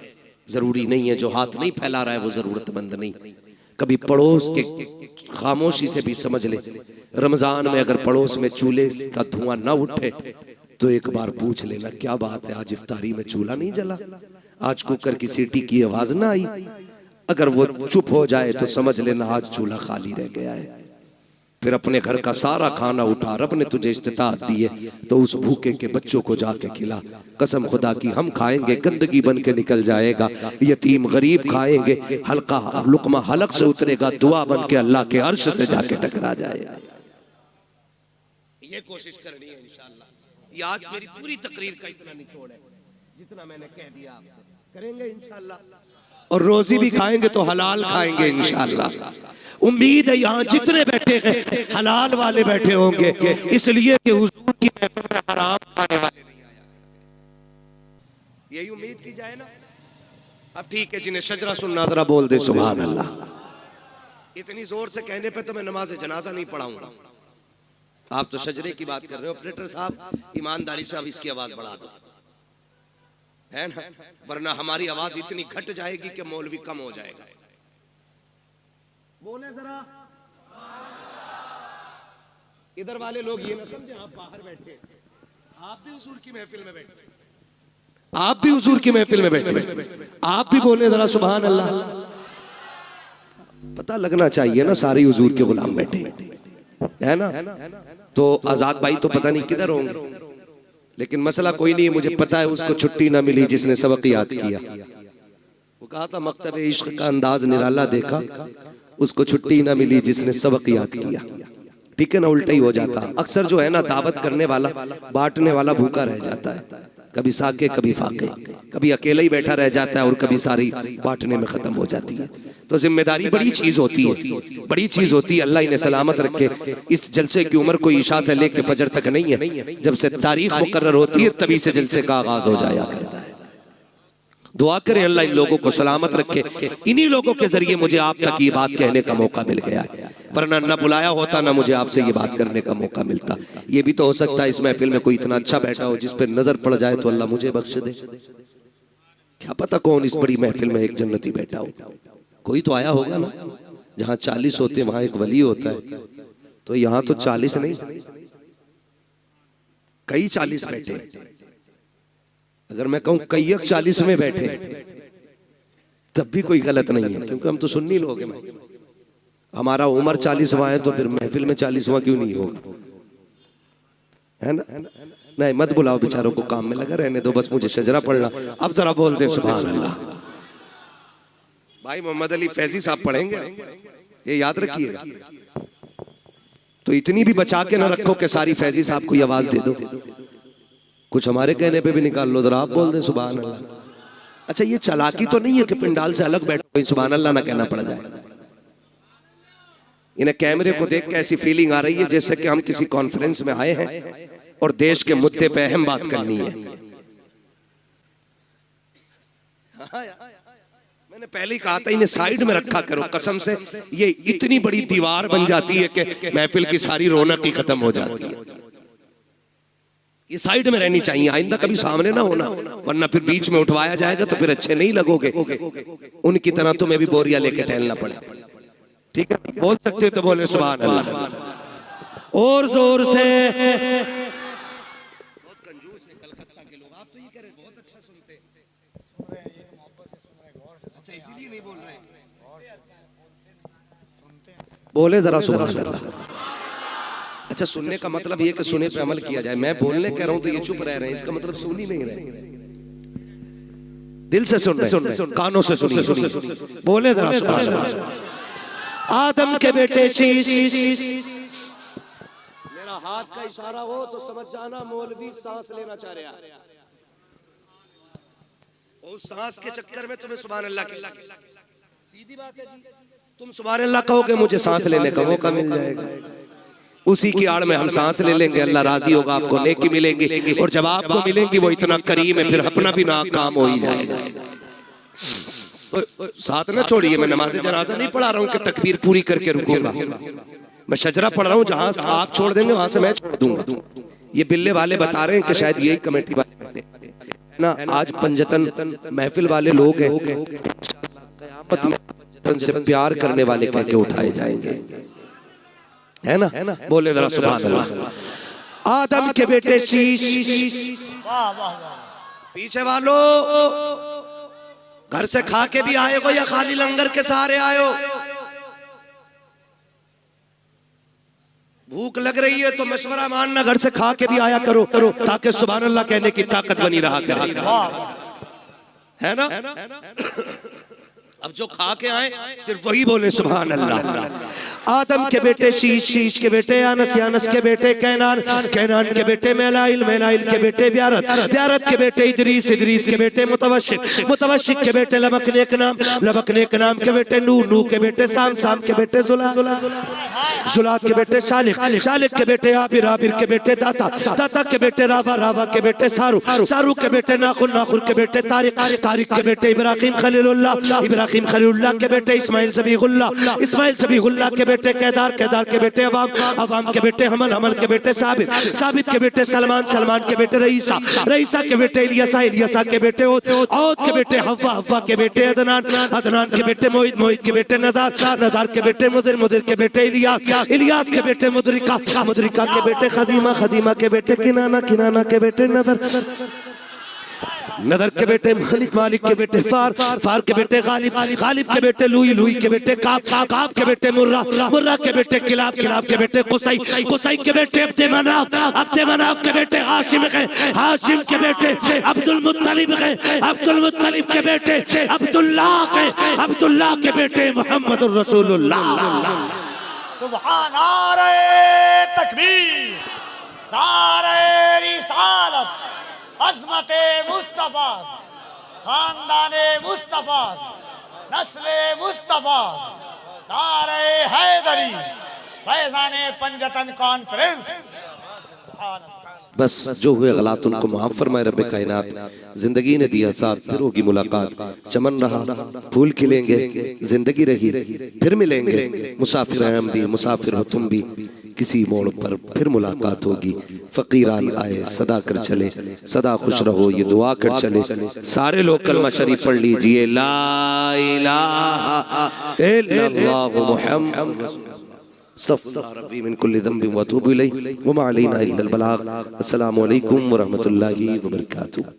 जरूरी नहीं है जो हाथ नहीं फैला रहा है वो जरूरतमंद नहीं। कभी पड़ोस के खामोशी से भी समझ ले, रमजान में अगर पड़ोस में चूल्हे का धुआं ना उठे तो एक बार पूछ लेना, क्या बात है आज इफ्तारी में चूल्हा नहीं जला, आज कुकर की सीटी की आवाज ना आई। अगर वो चुप हो जाए तो समझ लेना आज चूल्हा खाली रह गया है। फिर अपने घर का सारा खाना उठा, रब ने तुझे इस्तिताअत दी है तो उस भूखे के बच्चों को जाके खिला। कसम खुदा की हम खाएंगे गंदगी बन के निकल जाएगा, यतीम गरीब खाएंगे हल्का लुकमा हलक से उतरेगा, दुआ बन के अल्लाह के अर्श से जाके टकरा जाएगा। ये कोशिश करनी है इंशाअल्लाह। ये आज मेरी पूरी तकरीर का इतना निचोड़ है, जितना मैंने कह दिया आपसे करेंगे इंशाअल्लाह। और रोजी भी खाएंगे तो हलाल खाएंगे इंशाअल्लाह। उम्मीद है यहाँ जितने बैठे हैं हलाल वाले बैठे होंगे, इसलिए कि हुजूर की महफिल में हराम खाने वाले नहीं आया। यही उम्मीद की जाए ना। अब ठीक है, जिन्हें शजरा सुनना जरा बोल दे सुभान अल्लाह। इतनी जोर से कहने पे तो मैं नमाज जनाजा नहीं पढ़ाऊंगा। आप तो शजरे की बात कर रहे हो ऑपरेटर साहब, ईमानदारी से अब इसकी आवाज बढ़ा दो, है ना, वरना हमारी आवाज इतनी घट जाएगी कि मौलवी कम हो जाएगा। बोले जरा। इधर वाले लोग ये ना समझे आप बाहर बैठे, आप भी हुजूर की महफिल में बैठे, आप भी हुजूर की महफिल में बैठे, आप भी बोले जरा सुभान अल्लाह। पता लगना चाहिए ना सारे हुजूर के गुलाम बैठे, है ना। तो आजाद भाई तो पता नहीं किधर होंगे, लेकिन मसला कोई नहीं, मुझे पता है उसको छुट्टी ना मिली जिसने सबक याद किया। वो कहा था मकतब इश्क का अंदाज निराला देखा, उसको छुट्टी ना मिली जिसने सबक याद किया। ठीक है ना, उल्टा ही हो जाता। अक्सर जो है ना दावत करने वाला बांटने वाला भूखा रह जाता है, कभी साके कभी फाके, कभी अकेला ही बैठा रह जाता है और कभी सारी बांटने में खत्म हो जाती है। तो जिम्मेदारी बड़ी चीज होती है, बड़ी चीज होती है। अल्लाह इन्हें सलामत रखे। इस जलसे की उम्र कोई इशा से लेकर फजर तक नहीं है, जब से तारीख मुकर्रर होती है तभी से जलसे का आगाज हो जाया करता है। दुआ करें अल्लाह इन लोगों को सलामत रखे। इन्हीं लोगों के जरिए मुझे आप तक ये बात कहने का मौका मिल गया है, वरना न बुलाया होता ना मुझे आपसे ये बात करने का मौका मिलता। ये भी तो हो सकता है इस महफिल में कोई इतना अच्छा बैठा हो जिस पे नजर पड़ जाए तो अल्लाह मुझे बख्श दे। क्या पता कौन इस बड़ी महफिल में एक जन्नती बैठा हो। कोई तो आया होगा ना, जहां 40 होते वहां एक वली होता है, तो यहाँ तो 40 नहीं कई 40 बैठे। अगर मैं कहूं कैयक 40 में बैठे तब भी कोई गलत नहीं है, क्योंकि हम तो सुन्नी लोग हैं। हमारा उम्र 40वां है तो फिर महफिल में 40वां क्यों नहीं होगा, है ना? नहीं, मत बुलाओ बेचारों को, काम में लगा रहने दो, बस मुझे शजरा पढ़ना। अब जरा बोल दे सुभान अल्लाह। भाई मोहम्मद अली फैजी साहब पढ़ेंगे, ये याद रखिएगा। तो इतनी भी बचा के ना रखो कि सारी फैजी साहब को आवाज दे दो, कुछ हमारे कहने पे भी निकाल लो, जरा आप बोल दे सुभान अल्लाह। अच्छा, ये चालाकी तो नहीं है कि पिंडाल से अलग बैठो सुभान अल्लाह ना कहना पड़ जाए। इन्हें कैमरे को देख के ऐसी फीलिंग आ रही है जैसे कि हम किसी कॉन्फ्रेंस में आए हैं और देश के मुद्दे पे अहम बात करनी है। मैंने पहले ही कहा था इन्हें साइड में रखा करो, कसम से ये इतनी बड़ी दीवार बन जाती है कि महफिल की सारी रौनक ही खत्म हो जाती है। ये साइड में रहनी चाहिए, आइंदा कभी सामने ना होना, वरना फिर बीच में उठवाया जाएगा तो फिर अच्छे नहीं लगोगे। उनकी तरह तुम्हें भी बोरिया लेके टहलना पड़े। ठीक है, बोल सकते हो तो बोले सुभान अल्लाह और जोर से। बहुत कंजूस है कलकत्ता के लोग, आप तो ये कह रहे बहुत अच्छा सुनते हैं, अच्छा इसीलिए नहीं बोल रहे, बोले जरा सुभान अल्लाह। अच्छा, सुनने का मतलब ये कि सुने पे अमल किया जाए। मैं बोलने कह रहा हूं तो ये चुप रह रहे हैं, इसका मतलब सुन ही नहीं रहे। दिल से सुन रहे, कानों से सुनिए, बोले जरा सुभान अल्लाह। आदम के बेटे शीश, मेरा हाथ का इशारा हो तो समझ जाना मौलवी सांस लेना चाह रहा है। उस सांस के चक्कर में तुम्हें सुभान अल्लाह की सीधी बात है जी, तुम सुभान अल्लाह कहोगे मुझे सांस लेने का मौका मिल जाएगा, उसी की आड़ में हम सांस ले लेंगे, अल्लाह राजी होगा, आपको नेकी मिलेंगी, और जब आपको मिलेंगी वो इतना करीम है फिर अपना भी नाक काम हो ही जाएगा। साथ ना छोड़िए, मैं नमाज जनाजा नहीं पढ़ा रहा हूँ कि तकबीर पूरी करके रुकूंगा, मैं शजरा पढ़ रहा हूँ, जहां आप छोड़ देंगे वहां से मैं छोड़ दूंगा। ये बिल्ले वाले बता रहे हैं कि शायद यही कमेटी वाले ना आज पंजतन महफिल वाले लोग हैं, क़यामत में पंजतन से प्यार करने वाले कह के उठाए जाएंगे, है ना? बोले जरा सुभान अल्लाह। आदम के बेटे शीश, पीछे वालों घर से खा के भी आए हो या खाली लंगर के सहारे आए हो? भूख लग रही है तो मशवरा मानना, घर से खा के भी आया करो ताकि सुभान अल्लाह कहने की ताकत बनी रहा करे, है ना? अब जो खा के आए सिर्फ वही बोले सुभान अल्लाह। आदम के बेटे शीश, शीश के बेटे यानस, यानस के बेटे कैनान, कैनान के बेटे मेलाइल, मेलाइल के बेटे ब्यारत, ब्यारत के बेटे इदरीस, इदरीस के बेटे मुतवशिक, मुतवशिक के बेटे लबकनेक नाम, लबकनेक नाम के बेटे नूह, नूह के बेटे साम, साम के बेटे जुला, जुलात के बेटे शालिक, शालिक के बेटे आबिर, आबिर के बेटे दाता, दाता के बेटे रावा, रावा के बेटे सारू, सारू के बेटे नाखुर, नाखुर के बेटे तारिक, तारिक के बेटे इब्राहिम खलीलुल्लाह, इब्राहिम खलीलुल्लाह के बेटे इस्माइल सबीहुल्लाह, इस्माइल सबीहुल्लाह के बेटे केदार, केदार के बेटे अवाम, अवाम के बेटे हमल, हमल के बेटे साबित, साबित के बेटे सलमान, सलमान के बेटे रईसा, रईसा के बेटे इलियासा, इलियासा के बेटे औद, औद के बेटे हव्वा, हव्वा के बेटे अदनान, अदनान के बेटे मोहित, मोहित के बेटे नदार, नदार के बेटे मुदिर, मुदिर के बेटे इलियास, इलियास के बेटे मुदरिका, मुदरिका के बेटे खदीमा, खदीमा के बेटे किनाना, किनाना के बेटे नदर, नदर के बेटे मालिक, मालिक के बेटे फार, फार के बेटे गालिब, गालिब के बेटे लुई, लुई के बेटे काब, काब के बेटे मुर्रा, मुर्रा के बेटे किलाब, किलाब के बेटे कुसई, कुसई के बेटे अब्दे मनाफ, अब्दे मनाफ के बेटे हाशिम गए, हाशिम के बेटे अब्दुल मुत्तलिब गए, अब्दुल मुत्तलिब के बेटे अब्दुल्लाह गए, अब्दुल्लाह के बेटे मोहम्मदुर रसूलुल्लाह। सुभान नारे तकबीर, नारे रिसालत, अज़मते मुस्तफा, खानदाने मुस्तफा, नस्ले मुस्तफा, नारे हैदरी, फैज़ाने पंजतन कॉन्फ्रेंस। बस जो हुए गलत उनको माफ फरमाए रब्बे कायनात। जिंदगी ने दिया साथ, फिर होगी मुलाकात, चमन रहा फूल खिलेंगे, जिंदगी रही फिर मिलेंगे, मुसाफिर हैं हम भी, मुसाफिर हो तुम भी, किसी मोड़ पर फिर मुलाकात होगी। फकीरान आए सदा कर चले, सदा खुश रहो ये दुआ कर चले। सारे लोग कलमा शरीफ पढ़ लीजिए, ला इलाहा इल्लल्लाह मुहम्मद रब्बी मिन कुल्ली ज़ंबिन व अतूबु इलैहि व मा अलैना इल्लल बलाग। अस्सलामु अलैकुम व रहमतुल्लाहि व बरकातुहू।